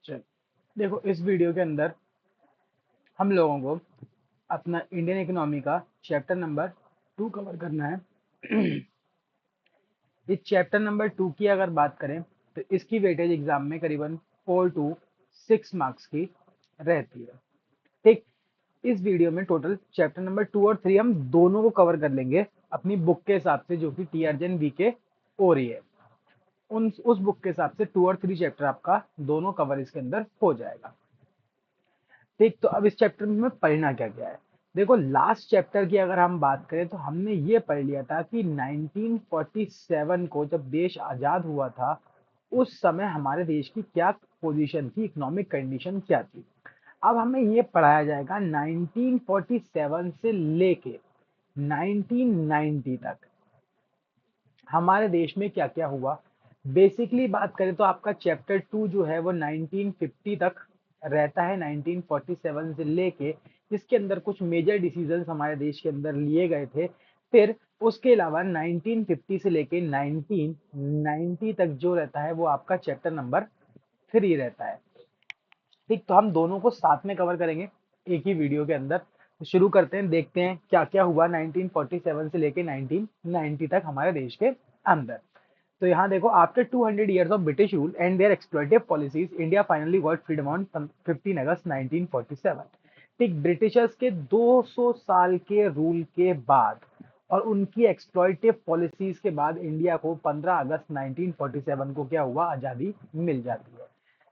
चल, देखो इस वीडियो के अंदर हम लोगों को अपना इंडियन इकोनॉमी का चैप्टर नंबर 2 कवर करना है। इस चैप्टर नंबर 2 की अगर बात करें तो इसकी वेटेज एग्जाम में करीबन 4 to 6 मार्क्स की रहती है। ठीक, इस वीडियो में टोटल चैप्टर नंबर 2 और 3 हम दोनों को कवर कर लेंगे अपनी बुक के हिसाब से, जो कि टीआरजेन वी के हो रही है। उन उस बुक के हिसाब से 2 और 3 चैप्टर आपका दोनों कवर इसके अंदर हो जाएगा। ठीक, तो अब इस चैप्टर में हमें पढ़ना क्या क्या है। देखो, लास्ट चैप्टर की अगर हम बात करें तो हमने ये पढ़ लिया था कि 1947 को जब देश आजाद हुआ था, उस समय हमारे देश की क्या पोजीशन थी, इकोनॉमिक कंडीशन क्या थी। अब हमें ये पढ़ाया जाएगा 1947 से लेके 1990 तक हमारे देश में क्या क्या हुआ। बेसिकली बात करें तो आपका चैप्टर 2 जो है वो 1950 तक रहता है, 1947 से लेके, जिसके अंदर कुछ मेजर डिसीजंस हमारे देश के अंदर लिए गए थे। फिर उसके अलावा 1950 से लेके 1990 तक जो रहता है वो आपका चैप्टर नंबर 3 रहता है। ठीक, तो हम दोनों को साथ में कवर करेंगे एक ही वीडियो के अंदर। तो शुरू करते हैं, देखते हैं क्या क्या हुआ 1947 से लेके 1990 तक हमारे देश के अंदर। तो यहाँ देखो, after 200 years of British rule and their exploitative policies, India finally got freedom on 15 अगस्त 1947। ठीक, ब्रिटिशर्स के 200 साल के रूल के बाद और उनकी एक्सप्लॉइटिव पॉलिसीज के बाद इंडिया को 15 अगस्त 1947 को क्या हुआ, आजादी मिल जाती है।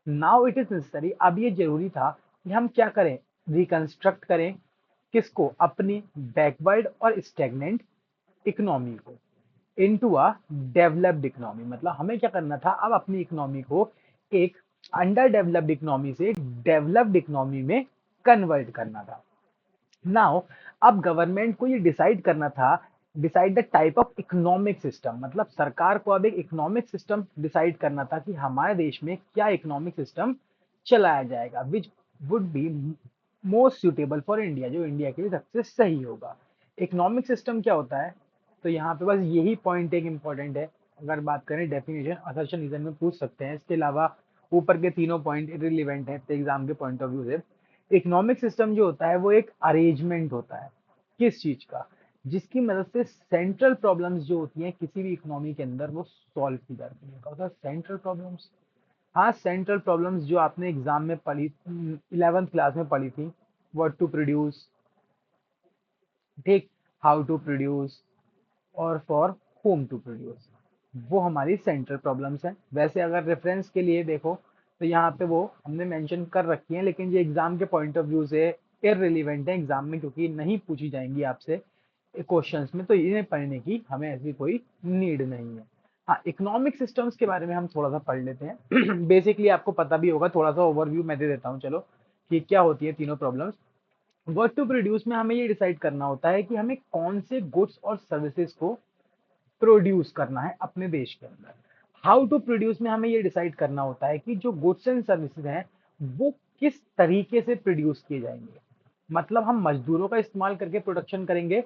नाउ इट इज नेसेसरी, अब ये जरूरी था कि हम क्या करें, रिकंस्ट्रक्ट करें किसको, अपनी बैकवर्ड और स्टेगनेंट इकोनॉमी को इनटू अ डेवलप्ड इकोनॉमी। मतलब हमें क्या करना था, अब अपनी इकोनॉमी को एक अंडर डेवलप्ड इकोनॉमी से डेवलप्ड इकोनॉमी में कन्वर्ट करना था। नाउ अब गवर्नमेंट को ये डिसाइड करना था, decide the type of economic system. मतलब सरकार को अब एक इकोनॉमिक सिस्टम डिसाइड करना था कि हमारे देश में क्या इकोनॉमिक सिस्टम चलाया जाएगा which would be most suitable for India, जो इंडिया के लिए सबसे सही होगा। इकोनॉमिक सिस्टम क्या होता है, तो यहाँ पे बस यही पॉइंट एक इंपॉर्टेंट है। अगर बात करें डेफिनेशन, असर्शन रीजन में पूछ सकते हैं, इसके अलावा ऊपर के तीनों पॉइंट इररिलेवेंट है एग्जाम के पॉइंट ऑफ व्यू से। इकोनॉमिक सिस्टम जो होता है वो एक अरेंजमेंट होता है, किस चीज का, जिसकी मदद से सेंट्रल प्रॉब्लम्स जो होती हैं किसी भी इकोनॉमी के अंदर वो सॉल्व की जाती है। क्या होता है सेंट्रल प्रॉब्लम्स? हाँ, सेंट्रल प्रॉब्लम्स जो आपने एग्जाम में पढ़ी, 11th क्लास में पढ़ी थी, व्हाट टू प्रोड्यूस, ठीक, हाउ टू प्रोड्यूस और फॉर होम टू प्रोड्यूस, वो हमारी सेंट्रल प्रॉब्लम्स हैं। वैसे अगर रेफरेंस के लिए देखो तो यहाँ पे वो हमने मेंशन कर रखी है, लेकिन ये एग्जाम के पॉइंट ऑफ व्यू से इररिलेवेंट है एग्जाम में, क्योंकि नहीं पूछी जाएंगी आपसे क्वेश्चंस में, तो इन्हें पढ़ने की हमें ऐसी कोई नीड नहीं है। हाँ, इकोनॉमिक सिस्टम्स के बारे में हम थोड़ा सा पढ़ लेते हैं। बेसिकली आपको पता भी होगा, थोड़ा सा ओवरव्यू मैं दे देता हूँ चलो, कि क्या होती है तीनों प्रॉब्लम्स। वर्क टू प्रोड्यूस में हमें ये डिसाइड करना होता है कि हमें कौन से गुड्स और सर्विसेज को प्रोड्यूस करना है अपने देश के अंदर। हाउ टू प्रोड्यूस में हमें ये डिसाइड करना होता है कि जो गुड्स एंड सर्विसेज हैं वो किस तरीके से प्रोड्यूस किए जाएंगे। मतलब हम मजदूरों का इस्तेमाल करके प्रोडक्शन करेंगे,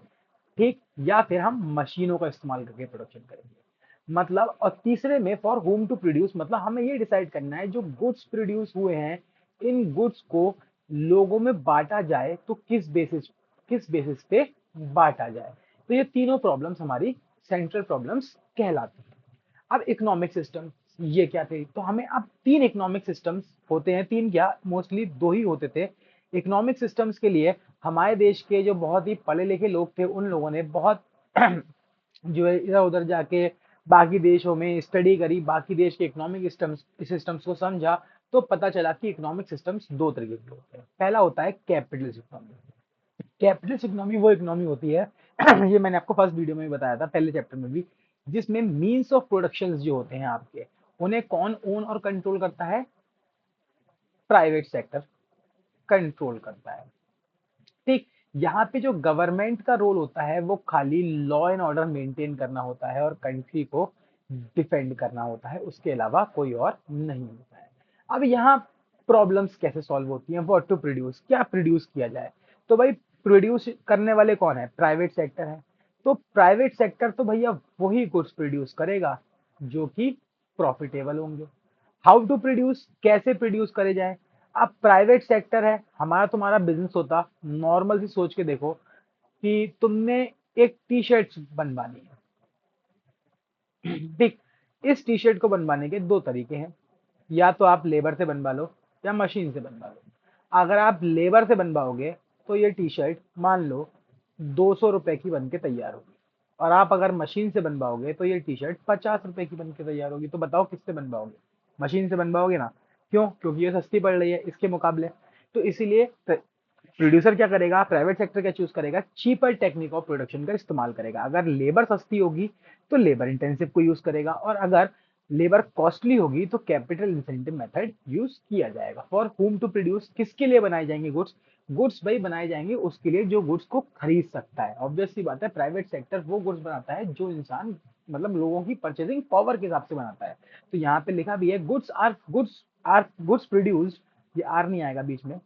ठीक, या फिर हम मशीनों का इस्तेमाल करके प्रोडक्शन करेंगे। मतलब, और तीसरे में फॉर होम टू प्रोड्यूस, मतलब हमें ये डिसाइड करना है जो गुड्स प्रोड्यूस हुए हैं इन गुड्स को लोगों में बांटा जाए तो किस बेसिस पे बांटा जाए। तो ये तीनों प्रॉब्लम्स हमारी सेंट्रल प्रॉब्लम्स कहलाती हैं। अब इकोनॉमिक सिस्टम ये क्या थे, तो हमें अब तीन इकोनॉमिक सिस्टम्स होते हैं, तीन क्या, मोस्टली दो ही होते थे इकोनॉमिक सिस्टम्स के लिए। हमारे देश के जो बहुत ही पढ़े लिखे लोग थे उन लोगों ने बहुत जो है इधर उधर जाके बाकी देशों में स्टडी करी, बाकी देश के इकोनॉमिक सिस्टम्स को समझा, तो पता चला कि इकोनॉमिक सिस्टम्स दो तरीके के होते हैं। पहला होता है कैपिटलिस्ट इकोनॉमी। कैपिटलिस्ट इकोनॉमी वो इकोनॉमी होती है ये मैंने आपको फर्स्ट वीडियो में भी बताया था, पहले चैप्टर में भी, जिसमें मीन्स ऑफ प्रोडक्शन जो होते हैं आपके, उन्हें कौन ओन और कंट्रोल करता है, प्राइवेट सेक्टर कंट्रोल करता है। ठीक, यहाँ पे जो गवर्नमेंट का रोल होता है वो खाली लॉ एंड ऑर्डर मेंटेन करना होता है और कंट्री को डिफेंड करना होता है, उसके अलावा कोई और नहीं होता है। अब यहाँ प्रॉब्लम्स कैसे सॉल्व होती हैं, व्हाट टू प्रोड्यूस, क्या प्रोड्यूस किया जाए। तो भाई, प्रोड्यूस करने वाले कौन है, प्राइवेट सेक्टर है। तो प्राइवेट सेक्टर तो भैया वही गुड्स प्रोड्यूस करेगा जो कि प्रॉफिटेबल होंगे। हाउ टू प्रोड्यूस, कैसे प्रोड्यूस करे जाए। अब प्राइवेट सेक्टर है, हमारा तुम्हारा बिजनेस होता, नॉर्मल सी सोच के देखो कि तुमने एक टी शर्ट बनवानी है। ठीक, इस टी शर्ट को बनवाने के दो तरीके हैं, या तो आप लेबर से बनवा लो या मशीन से बनवा लो। अगर आप लेबर से बनवाओगे तो ये टी शर्ट मान लो 200 रुपए की बन के तैयार होगी, और आप अगर मशीन से बनवाओगे तो ये टी शर्ट 50 रुपए की बन के तैयार होगी। तो बताओ किससे बनवाओगे? मशीन से बनवाओगे ना। क्यों? क्योंकि ये सस्ती पड़ रही है इसके मुकाबले। तो इसीलिए प्रोड्यूसर क्या करेगा, प्राइवेट सेक्टर क्या चूज करेगा, चीपर टेक्निक ऑफ प्रोडक्शन का इस्तेमाल करेगा। अगर लेबर सस्ती होगी तो लेबर इंटेंसिव को यूज करेगा, और अगर लेबर कॉस्टली होगी तो कैपिटल इंसेंटिव मेथड यूज किया जाएगा। फॉर होम टू प्रोड्यूस, किसके लिए बनाए जाएंगे गुड्स? गुड्स भाई बनाए जाएंगे उसके लिए जो गुड्स को खरीद सकता है। ऑब्वियस सी बात है, प्राइवेट सेक्टर वो गुड्स बनाता है जो इंसान, मतलब लोगों की परचेजिंग पावर के हिसाब से बनाता है। तो यहाँ पे लिखा भी है गुड्स प्रोड्यूस्ड, ये आर नहीं आएगा बीच में,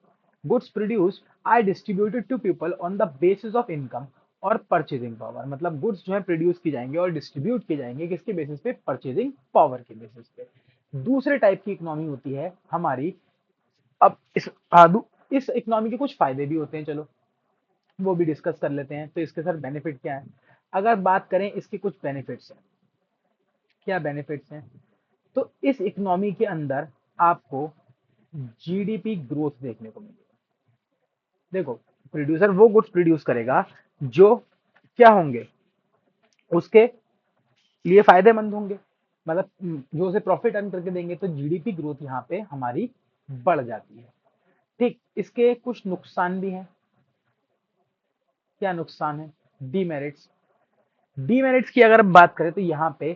goods produced are distributed to people on the basis of income और परचेजिंग पावर। मतलब गुड्स जो है प्रोड्यूस की जाएंगे और डिस्ट्रीब्यूट किए जाएंगे किसके बेसिस पे? परचेजिंग पावर के बेसिस पे। दूसरे टाइप की इकोनॉमी होती है हमारी। अब इस इकोनॉमी के कुछ फायदे भी होते हैं, चलो वो भी डिस्कस कर लेते हैं। तो इसके सर बेनिफिट क्या है? अगर बात करें इसके कुछ बेनिफिट्स हैं, क्या बेनिफिट्स हैं, तो इस इकोनॉमी के अंदर आपको जीडीपी ग्रोथ देखने को मिलेगा। देखो, प्रोड्यूसर वो गुड्स प्रोड्यूस करेगा जो क्या होंगे, उसके लिए फायदेमंद होंगे, मतलब जो उसे प्रॉफिट अर्न करके देंगे। तो जीडीपी ग्रोथ यहाँ पे हमारी बढ़ जाती है। ठीक, इसके कुछ नुकसान भी हैं। क्या नुकसान है? डीमेरिट्स। डीमेरिट्स की अगर बात करें तो यहाँ पे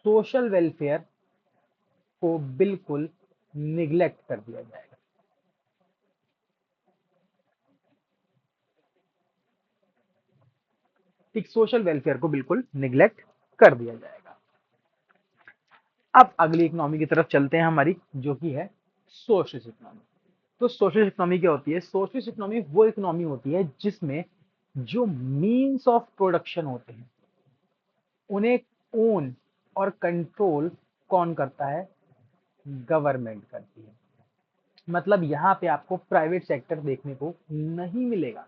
सोशल वेलफेयर को बिल्कुल निग्लेक्ट कर दिया जाएगा। ठीक, सोशल वेलफेयर को बिल्कुल निग्लेक्ट कर दिया जाएगा। अब अगली इकोनॉमी की तरफ चलते हैं हमारी, जो कि है सोशलिस्ट इकोनॉमी। तो सोशलिस्ट इकोनॉमी क्या होती है? सोशलिस्ट इकोनॉमी वो इकोनॉमी होती है जिसमें जो मीन्स ऑफ प्रोडक्शन होते हैं उन्हें ओन और कंट्रोल कौन करता है? गवर्नमेंट करती है। मतलब यहाँ पे आपको प्राइवेट सेक्टर देखने को नहीं मिलेगा।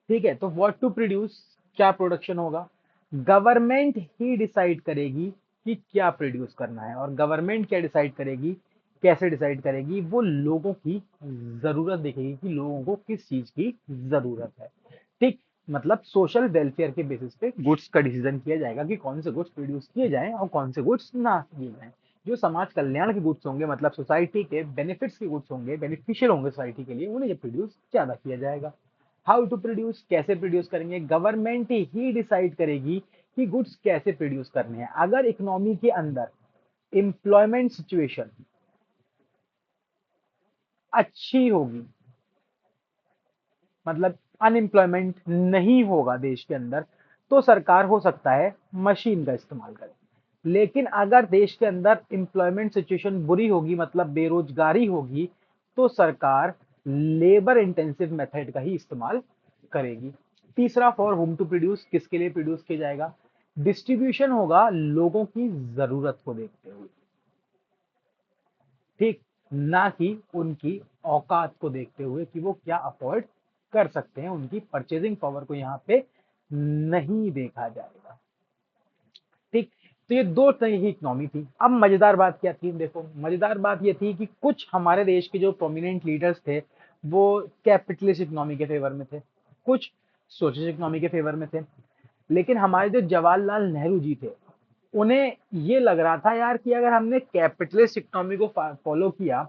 ठीक है, तो व्हाट टू प्रोड्यूस, क्या प्रोडक्शन होगा, गवर्नमेंट ही डिसाइड करेगी कि क्या प्रोड्यूस करना है। और गवर्नमेंट क्या डिसाइड करेगी, कैसे डिसाइड करेगी, वो लोगों की जरूरत देखेगी कि लोगों को किस चीज की जरूरत है। ठीक, मतलब सोशल वेलफेयर के बेसिस पे गुड्स का डिसीजन किया जाएगा कि कौन से गुड्स प्रोड्यूस किए जाएं और कौन से गुड्स ना किए जाएं। जो समाज कल्याण के गुड्स होंगे, मतलब सोसाइटी के बेनिफिट्स के गुड्स होंगे, बेनिफिशियल होंगे सोसाइटी के लिए, उन्हें प्रोड्यूस ज्यादा किया जाएगा। हाउ टू प्रोड्यूस, कैसे प्रोड्यूस करेंगे, गवर्नमेंट ही डिसाइड करेगी कि गुड्स कैसे प्रोड्यूस करने हैं। अगर इकोनॉमी के अंदर एम्प्लॉयमेंट सिचुएशन अच्छी होगी, मतलब अनएम्प्लॉयमेंट नहीं होगा देश के अंदर, तो सरकार हो सकता है मशीन का इस्तेमाल करे। लेकिन अगर देश के अंदर एम्प्लॉयमेंट सिचुएशन बुरी होगी, मतलब बेरोजगारी होगी, तो सरकार लेबर इंटेंसिव मेथड का ही इस्तेमाल करेगी। तीसरा, फॉर होम टू प्रोड्यूस, किसके लिए प्रोड्यूस किया जाएगा? डिस्ट्रीब्यूशन होगा लोगों की जरूरत को देखते हुए। ठीक, ना कि उनकी औकात को देखते हुए कि वो क्या अफोर्ड कर सकते हैं। उनकी परचेजिंग पावर को यहाँ पे नहीं देखा जाएगा। ठीक, तो ये दो तरह की इकोनॉमी थी। अब मजेदार बात क्या थी? देखो, मजेदार बात ये थी कि कुछ हमारे देश के जो प्रोमिनेंट लीडर्स थे वो कैपिटलिस्ट इकोनॉमी के फेवर में थे, कुछ सोशलिस्ट इकोनॉमी के फेवर में थे। लेकिन हमारे जो जवाहरलाल नेहरू जी थे, उन्हें ये लग रहा था यार कि अगर हमने कैपिटलिस्ट इकोनॉमी को फॉलो किया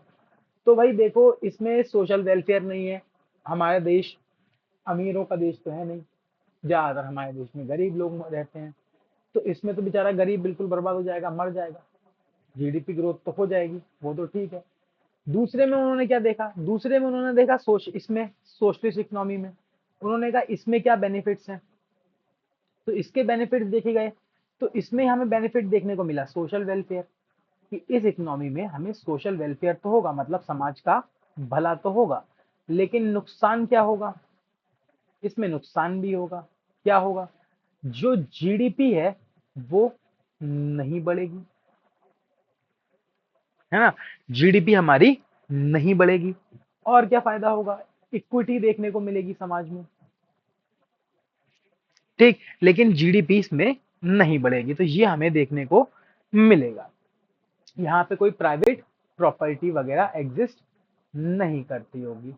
तो भाई देखो इसमें सोशल वेलफेयर नहीं है, हमारा देश अमीरों का देश तो है नहीं, ज्यादातर हमारे देश में गरीब लोग रहते हैं। तो इसमें तो बेचारा गरीब बिल्कुल बर्बाद हो जाएगा, मर जाएगा। जीडीपी ग्रोथ तो हो जाएगी, वो तो ठीक है। दूसरे में उन्होंने क्या देखा? दूसरे में उन्होंने देखा इसमें सोशलिस्ट इकोनॉमी में उन्होंने कहा इसमें क्या बेनिफिट्स हैं, तो इसके बेनिफिट्स देखे गए। तो इसमें हमें बेनिफिट देखने को मिला सोशल वेलफेयर, कि इस इकोनॉमी में हमें सोशल वेलफेयर तो होगा, मतलब समाज का भला तो होगा। लेकिन नुकसान क्या होगा? इसमें नुकसान भी होगा। क्या होगा? जो जीडीपी है वो नहीं बढ़ेगी। है ना, जीडीपी हमारी नहीं बढ़ेगी, और क्या फायदा होगा, इक्विटी देखने को मिलेगी समाज में, ठीक, लेकिन जीडीपी इसमें नहीं बढ़ेगी, तो ये हमें देखने को मिलेगा। यहाँ पे कोई प्राइवेट प्रॉपर्टी वगैरह एग्जिस्ट नहीं करती होगी।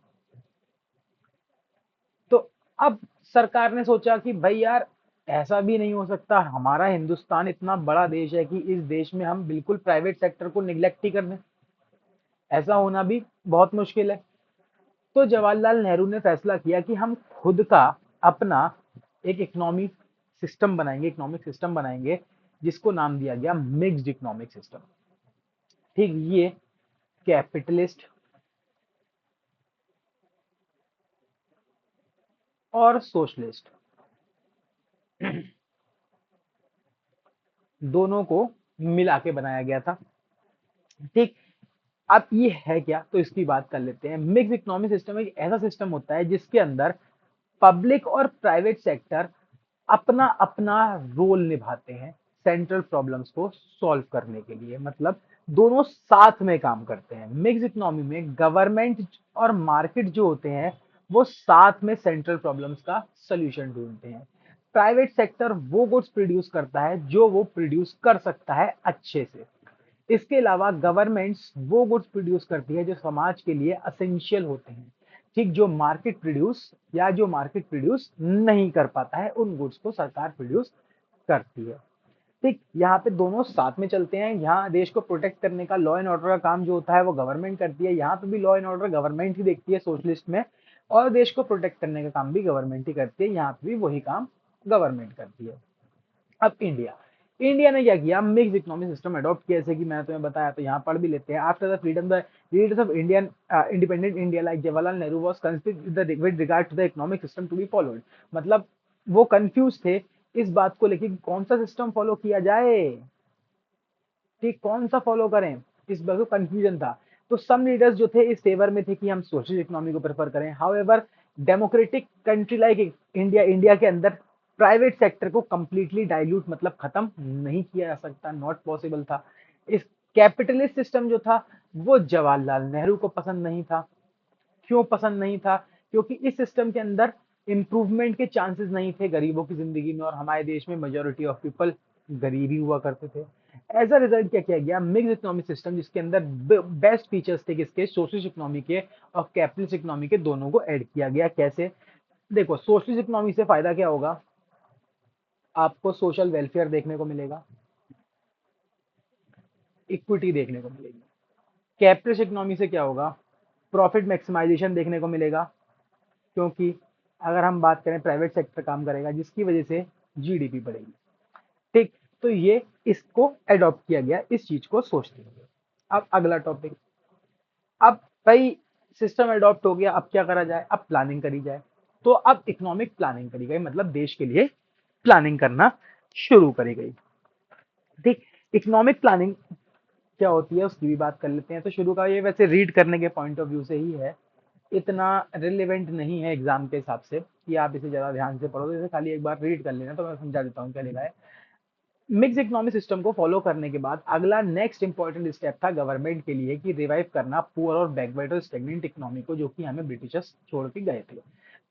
तो अब सरकार ने सोचा कि भाई यार, ऐसा भी नहीं हो सकता, हमारा हिंदुस्तान इतना बड़ा देश है कि इस देश में हम बिल्कुल प्राइवेट सेक्टर को निग्लेक्ट ही कर दें, ऐसा होना भी बहुत मुश्किल है। तो जवाहरलाल नेहरू ने फैसला किया कि हम खुद का अपना एक इकोनॉमिक सिस्टम बनाएंगे, जिसको नाम दिया गया मिक्स्ड इकोनॉमिक सिस्टम। ठीक, ये कैपिटलिस्ट और सोशलिस्ट दोनों को मिला के बनाया गया था। ठीक, अब ये है क्या, तो इसकी बात कर लेते हैं। मिक्स इकोनॉमिक सिस्टम एक ऐसा सिस्टम होता है जिसके अंदर पब्लिक और प्राइवेट सेक्टर अपना अपना रोल निभाते हैं सेंट्रल प्रॉब्लम्स को सॉल्व करने के लिए, मतलब दोनों साथ में काम करते हैं। मिक्स इकोनॉमी में गवर्नमेंट और मार्केट जो होते हैं वो साथ में सेंट्रल प्रॉब्लम्स का सोल्यूशन ढूंढते हैं। प्राइवेट सेक्टर वो गुड्स प्रोड्यूस करता है जो वो प्रोड्यूस कर सकता है अच्छे से। इसके अलावा गवर्नमेंट्स वो गुड्स प्रोड्यूस करती है जो समाज के लिए असेंशियल होते हैं। ठीक, जो मार्केट प्रोड्यूस नहीं कर पाता है उन गुड्स को सरकार प्रोड्यूस करती है। ठीक, यहाँ पे दोनों साथ में चलते हैं। यहाँ देश को प्रोटेक्ट करने का, लॉ एंड ऑर्डर का काम जो होता है वो गवर्नमेंट करती है, यहाँ पे भी लॉ एंड ऑर्डर गवर्नमेंट ही देखती है सोशलिस्ट में, और देश को प्रोटेक्ट करने का काम भी गवर्नमेंट ही करती है, यहाँ पे भी वही काम गवर्नमेंट करती है। अब इंडिया इंडिया ने क्या किया, मिक्स इकोनॉमिक सिस्टम अडॉप्ट किया, जैसे कि मैंने तुम्हें बताया, तो यहाँ पढ़ भी लेते हैं। After the freedom the leaders of Indian independent India like Jawaharlal Nehru was confused with regard to the economic system to be followed. मतलब वो कंफ्यूज थे इस बात को लेकर कि कौन सा सिस्टम फॉलो किया जाए, ठीक, कौन सा फॉलो करें, इस बात को कंफ्यूजन था। तो सम लीडर्स जो थे इस फेवर में थे कि हम सोशल इकोनॉमी को प्रेफर करें। However democratic country like India के अंदर प्राइवेट सेक्टर को कंप्लीटली डाइल्यूट, मतलब खत्म नहीं किया जा सकता, नॉट पॉसिबल था। इस कैपिटलिस्ट सिस्टम जो था वो जवाहरलाल नेहरू को पसंद नहीं था। क्यों पसंद नहीं था, क्योंकि इस सिस्टम के अंदर इंप्रूवमेंट के चांसेस नहीं थे गरीबों की जिंदगी में, और हमारे देश में मेजोरिटी ऑफ पीपल गरीब ही हुआ करते थे। एज अ रिजल्ट क्या किया गया, मिक्स इकोनॉमिक सिस्टम जिसके अंदर बेस्ट फीचर्स थे किसके, सोशलिस्ट इकोनॉमी के और कैपिटलिस्ट इकोनॉमी के, दोनों को ऐड किया गया। कैसे, देखो, सोशलिस्ट इकोनॉमी से फायदा क्या होगा, आपको सोशल वेलफेयर देखने को मिलेगा, इक्विटी देखने को मिलेगी। कैपिटलिस्ट इकोनॉमी से क्या होगा, प्रॉफिट मैक्सिमाइजेशन देखने को मिलेगा, क्योंकि अगर हम बात करें प्राइवेट सेक्टर काम करेगा जिसकी वजह से जीडीपी बढ़ेगी। ठीक, तो ये इसको एडॉप्ट किया गया, इस चीज को सोचते हुए। अब अगला टॉपिक, अब भाई सिस्टम एडॉप्ट हो गया, अब क्या करा जाए, अब प्लानिंग करी जाए। तो अब इकोनॉमिक प्लानिंग करी गई, मतलब देश के लिए प्लानिंग करना शुरू करी गई। ठीक, इकोनॉमिक प्लानिंग क्या होती है उसकी भी बात कर लेते हैं। तो शुरू का ये वैसे रीड करने के पॉइंट ऑफ व्यू से ही है, इतना रिलेवेंट नहीं है एग्जाम के हिसाब से कि आप इसे ज्यादा ध्यान से पढ़ो, इसे खाली एक बार रीड कर लेना, तो मैं समझा देता हूँ क्या लिखा है। मिक्स इकोनॉमिक सिस्टम को फॉलो करने के बाद अगला नेक्स्ट इंपॉर्टेंट स्टेप था गवर्नमेंट के लिए कि रिवाइव करना पुअर और बैकवर्ड और स्टेगनेंट इकोनॉमी को, जो कि हमें ब्रिटिशर्स छोड़ के गए थे।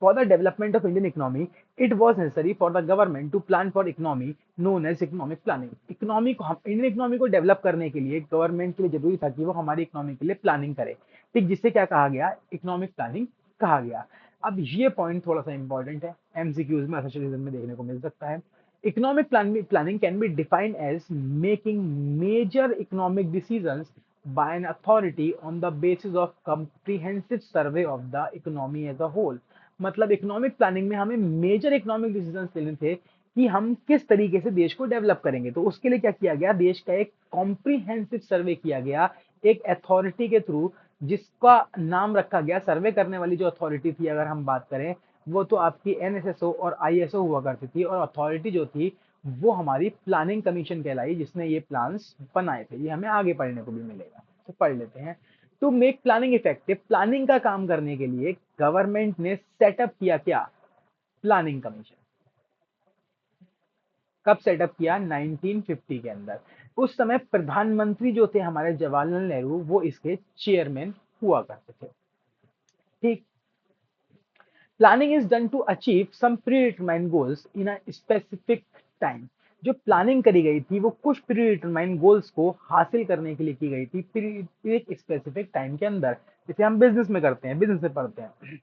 For the development of Indian economy it was necessary for the government to plan for economy known as economic planning. Economy को, हम इंडियन इकोनॉमी को डेवलप करने के लिए गवर्नमेंट के लिए जरूरी था कि वो हमारी इकोनॉमी के लिए प्लानिंग करे। ठीक, जिससे क्या कहा गया, इकोनॉमिक प्लानिंग कहा गया। अब ये पॉइंट थोड़ा सा इंपॉर्टेंट है, एमसीक्यूज में एसोसिएशन में देखने को मिल सकता है। Economic planning can be defined as making major economic decisions by an authority on the basis of comprehensive survey of the economy as a whole। मतलब इकोनॉमिक प्लानिंग में हमें मेजर इकोनॉमिक डिसीजंस लेने थे कि हम किस तरीके से देश को डेवलप करेंगे। तो उसके लिए क्या किया गया, देश का एक कॉम्प्रिहेंसिव सर्वे किया गया एक अथॉरिटी के थ्रू, जिसका नाम रखा गया, सर्वे करने वाली जो अथॉरिटी थी अगर हम बात करें, वो तो आपकी एनएसएसओ और आईएसओ हुआ करती थी, और अथॉरिटी जो थी वो हमारी प्लानिंग कमीशन कहलाई, जिसने ये प्लान्स बनाए थे। ये हमें आगे पढ़ने को भी मिलेगा, तो पढ़ लेते हैं। To make planning effective, planning का काम करने के लिए गवर्नमेंट ने सेटअप किया क्या, प्लानिंग कमीशन। कब सेटअप किया, 1950 के अंदर। उस समय प्रधानमंत्री जो थे हमारे जवाहरलाल नेहरू, वो इसके चेयरमैन हुआ करते थे। ठीक। Planning is done to achieve some predetermined goals in a specific time. जो प्लानिंग करी गई थी वो कुछ प्री डिटरमाइंड गोल्स को हासिल करने के लिए की गई थी एक स्पेसिफिक टाइम के अंदर, जैसे हम बिजनेस में करते हैं, बिजनेस में पढ़ते हैं।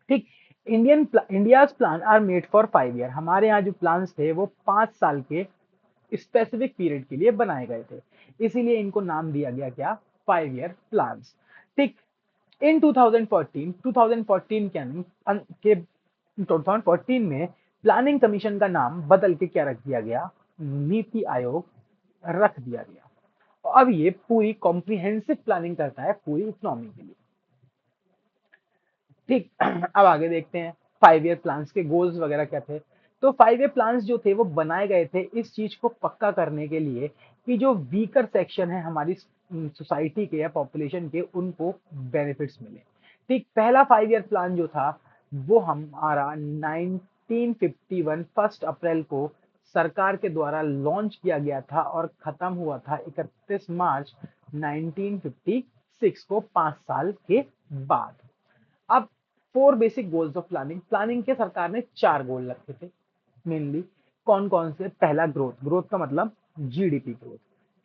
ठीक। India's plan are made for 5 year. हमारे यहाँ जो प्लान्स थे वो 5 साल के स्पेसिफिक पीरियड के लिए बनाए गए थे, इसीलिए इनको नाम दिया गया क्या, 5 ईयर प्लान्स। ठीक। इन 2014 के 2014 में प्लानिंग कमीशन का नाम बदल के क्या रख दिया गया, नीति आयोग रख दिया गया। और अब ये पूरी कॉम्प्रिहेंसिव प्लानिंग करता है पूरी इकोनॉमी के लिए। ठीक। अब आगे देखते हैं 5 ईयर प्लान्स के गोल्स वगैरह क्या थे। तो 5 ईयर प्लान्स जो थे वो बनाए गए थे इस चीज को पक्का करने के लिए कि जो वीकर सेक्शन है हमारी सोसाइटी के या पॉपुलेशन के, उनको बेनिफिट्स मिले। ठीक। पहला 5 ईयर प्लान जो था वो हमारा 1951 1 अप्रैल को सरकार के द्वारा लॉन्च किया गया था और खत्म हुआ था 31 मार्च 1956 को, 5 साल के बाद। अब 4 basic goals of planning. Planning के सरकार ने 4 गोल रखे थे मेनली। कौन कौन से? पहला ग्रोथ। ग्रोथ का मतलब जीडीपी ग्रोथ,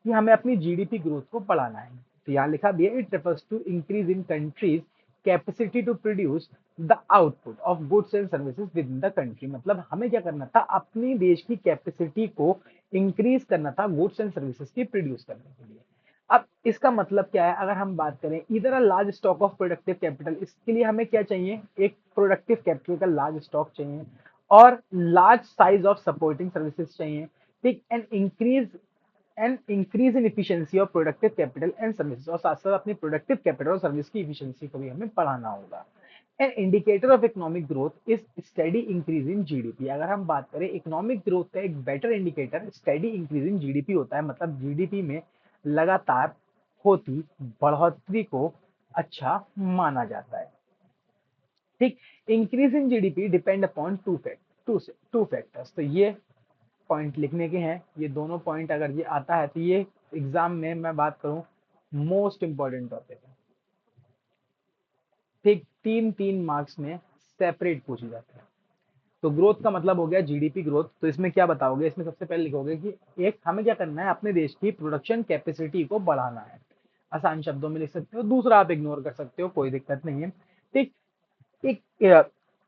कि हमें अपनी जीडीपी ग्रोथ को बढ़ाना है। तो यहाँ लिखा भी है, it refers to increase in country's capacity to produce the output of goods and services within the country. मतलब हमें क्या करना था, अपनी देश की कैपेसिटी को इंक्रीज करना था गुड्स एंड सर्विसेज की प्रोड्यूस करने के लिए। अब इसका मतलब क्या है, अगर हम बात करें इधर a large stock of productive capital, इसके लिए हमें क्या चाहिए, एक प्रोडक्टिव कैपिटल का लार्ज स्टॉक चाहिए और large size of supporting services चाहिए। ठीक। And increase in efficiency of productive capital and services, और साथ साथ अपनी प्रोडक्टिव कैपिटल और सर्विस की इफिशिएंसी को भी हमें बढ़ाना होगा। An indicator of economic growth is steady increase in GDP. अगर हम बात करें इकोनॉमिक ग्रोथ का एक better indicator steady increase in GDP होता है, मतलब जीडीपी में लगातार होती बढ़ोतरी को अच्छा माना जाता है। ठीक। Increase in GDP depend upon two factors. तो ये पॉइंट लिखने के हैं, ये दोनों पॉइंट अगर ये आता है तो ये एग्जाम में मैं बात करूं मोस्ट इंपॉर्टेंट टॉपिक है। ठीक। 3-3 मार्क्स में सेपरेट पूछी जाती है। तो ग्रोथ का मतलब हो गया जीडीपी ग्रोथ। तो इसमें क्या बताओगे, इसमें सबसे पहले लिखोगे कि एक, हमें क्या करना है, अपने देश की प्रोडक्शन कैपेसिटी को बढ़ाना है। आसान शब्दों में लिख सकते हो, दूसरा आप इग्नोर कर सकते हो, कोई दिक्कत नहीं है। ठीक। एक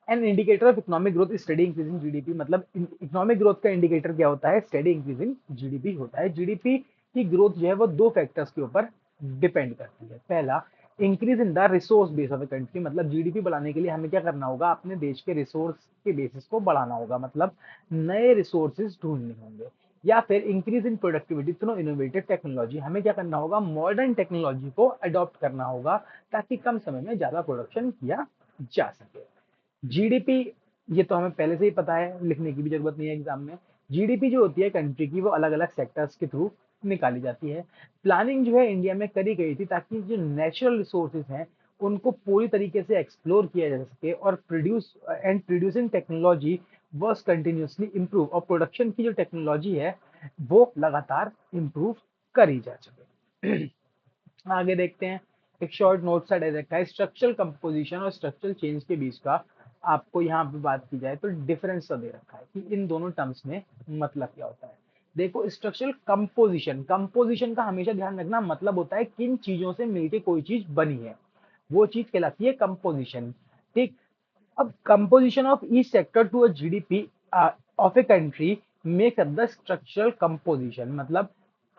an indicator of economic growth is steady increase in GDP. मतलब इकोनॉमिक ग्रोथ का इंडिकेटर क्या होता है, स्टेडी इंक्रीज इन जीडीपी होता है। जीडीपी की ग्रोथ जो है वो 2 फैक्टर्स के ऊपर डिपेंड करती है। पहला, increase in the resource base of a country. मतलब जीडीपी बढ़ाने के लिए हमें क्या करना होगा, अपने देश के रिसोर्स के बेसिस को बढ़ाना होगा, मतलब नए रिसोर्सेज ढूंढने होंगे। या फिर increase in productivity through innovative technology. हमें क्या करना होगा, मॉडर्न टेक्नोलॉजी को अडॉप्ट करना होगा ताकि कम समय में ज्यादा प्रोडक्शन किया जा सके। जीडीपी, ये तो हमें पहले से ही पता है, लिखने की भी जरूरत नहीं है एग्जाम में। जीडीपी जो होती है कंट्री की, वो अलग अलग सेक्टर्स के थ्रू निकाली जाती है। प्लानिंग जो है इंडिया में करी गई थी ताकि जो नेचुरल रिसोर्सेज हैं उनको पूरी तरीके से एक्सप्लोर किया जा सके और producing technology were continuously improve, और प्रोडक्शन की जो टेक्नोलॉजी है वो लगातार इंप्रूव करी जा सके। आगे देखते हैं। एक शॉर्ट नोट सा दे रखा है, स्ट्रक्चरल कंपोजिशन और स्ट्रक्चरल चेंज के बीच का आपको यहाँ पे बात की जाए तो डिफरेंस सा दे रखा है कि इन दोनों टर्म्स में मतलब क्या होता है। देखो, स्ट्रक्चरल कंपोजिशन, कंपोजिशन का हमेशा ध्यान रखना मतलब होता है किन चीजों से मिलके कोई चीज बनी है, वो चीज कहलाती है कंपोजिशन। ठीक। अब composition of each sector to a GDP of a country make up the structural composition. मतलब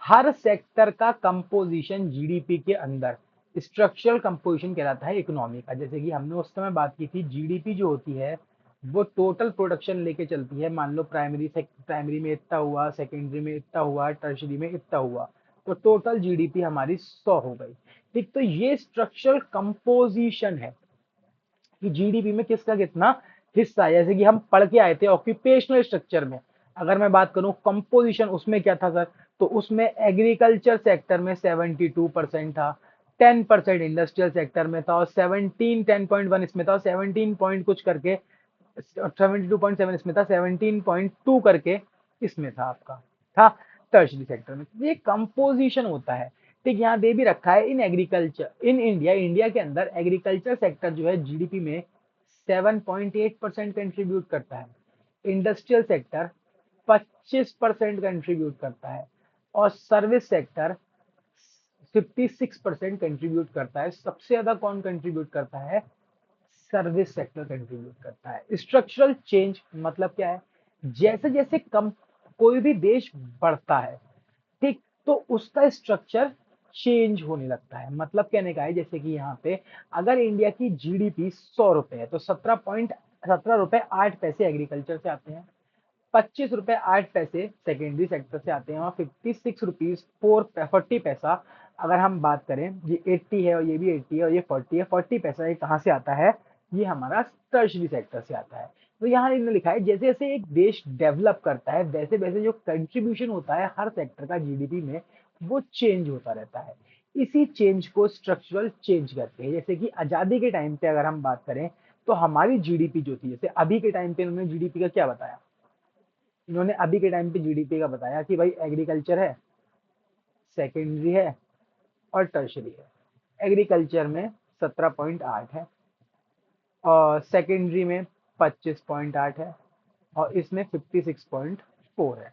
हर सेक्टर का कंपोजिशन जीडीपी के अंदर स्ट्रक्चरल कंपोजिशन कहलाता है इकोनॉमी का। जैसे कि हमने उस समय बात की थी, जीडीपी जो होती है वो टोटल प्रोडक्शन लेके चलती है। मान लो प्राइमरी में इतना हुआ, सेकेंडरी में इतना हुआ, टर्शरी में इतना हुआ, तो टोटल जीडीपी हमारी 100 हो गई। ठीक। तो ये स्ट्रक्चरल कंपोजिशन है कि जीडीपी में किसका कितना हिस्सा है। जैसे कि हम पढ़ के आए थे ऑक्यूपेशनल स्ट्रक्चर में, अगर मैं बात करूं कंपोजिशन, उसमें क्या था सर, तो उसमें एग्रीकल्चर सेक्टर में 72% था, 10% इंडस्ट्रियल सेक्टर में था, और 10.1 इसमें था, और 17 पॉइंट कुछ करके 72.7 इसमें था, 17.2 करके इसमें था आपका, था। टर्शरी सेक्टर में। ये कंपोजिशन होता है, ठीक। यहाँ दे भी रखा है, in agriculture in India, India के अंदर एग्रीकल्चर सेक्टर जो है जीडीपी में 7.8% कंट्रीब्यूट करता है, इंडस्ट्रियल सेक्टर 25% कंट्रीब्यूट करता है, और सर्विस सेक्टर 56% कंट्रीब्यूट करता है। सबसे ज्यादा कौन कंट्रीब्यूट करता है? सर्विस सेक्टर कंट्रीब्यूट करता है। स्ट्रक्चरल चेंज मतलब क्या है? जैसे जैसे कम कोई भी देश बढ़ता है, ठीक, तो उसका स्ट्रक्चर चेंज होने लगता है। मतलब कहने का है, जैसे कि यहाँ पे अगर इंडिया की जीडीपी 100 रुपए है, तो 17.17 रुपए 8 पैसे एग्रीकल्चर से आते हैं, 25 रुपए 8 पैसे सेकेंडरी सेक्टर से आते हैं, और 56 रुपीज 40 पैसा अगर हम बात करें, ये 80 है और ये भी 80 है और ये 40 है, 40 पैसा ये कहाँ से आता है? ये हमारा टर्शरी सेक्टर से आता है। तो यहाँ इन्होंने लिखा है जैसे जैसे एक देश डेवलप करता है, वैसे वैसे जो कंट्रीब्यूशन होता है हर सेक्टर का जीडीपी में, वो चेंज होता रहता है। इसी चेंज को स्ट्रक्चरल चेंज कहते हैं। जैसे कि आजादी के टाइम पे अगर हम बात करें, तो हमारी जीडीपी जो थी, जैसे अभी के टाइम पे इन्होंने जीडीपी का क्या बताया? इन्होंने अभी के टाइम पे जीडीपी का बताया कि भाई एग्रीकल्चर है, सेकेंडरी है और टर्शरी है। एग्रीकल्चर में 17.8 है, और सेकेंडरी में 25.8 है, और इसमें 56.4 है।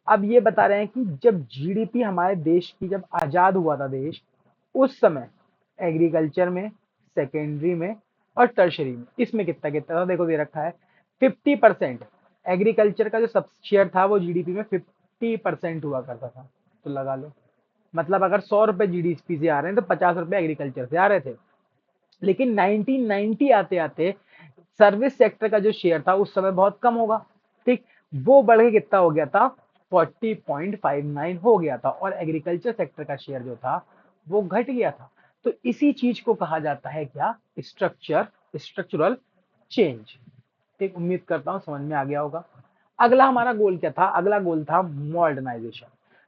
अब ये बता रहे हैं कि जब जीडीपी हमारे देश की, जब आजाद हुआ था देश, उस समय एग्रीकल्चर में, सेकेंडरी में और टर्शरी में, इसमें कितना कितना था देखो दे रखा है। 50% एग्रीकल्चर का जो सब शेयर था वो जीडीपी में 50% हुआ करता था। तो लगा लो, मतलब अगर 100 रुपए जीडीपी से आ रहे हैं तो 50 रुपए एग्रीकल्चर से आ रहे थे। लेकिन 1990 आते आते सर्विस सेक्टर का जो शेयर था उस समय बहुत कम होगा, ठीक, वो बढ़ के कितना हो गया था? 40.59 हो गया था, और एग्रीकल्चर सेक्टर का शेयर जो था वो घट गया था। तो इसी चीज को कहा जाता है क्या? Structural change. ठीक, उम्मीद करता हूं समझ में आ गया होगा। अगला हमारा गोल क्या था? अगला गोल था मॉडर्नाइजेशन।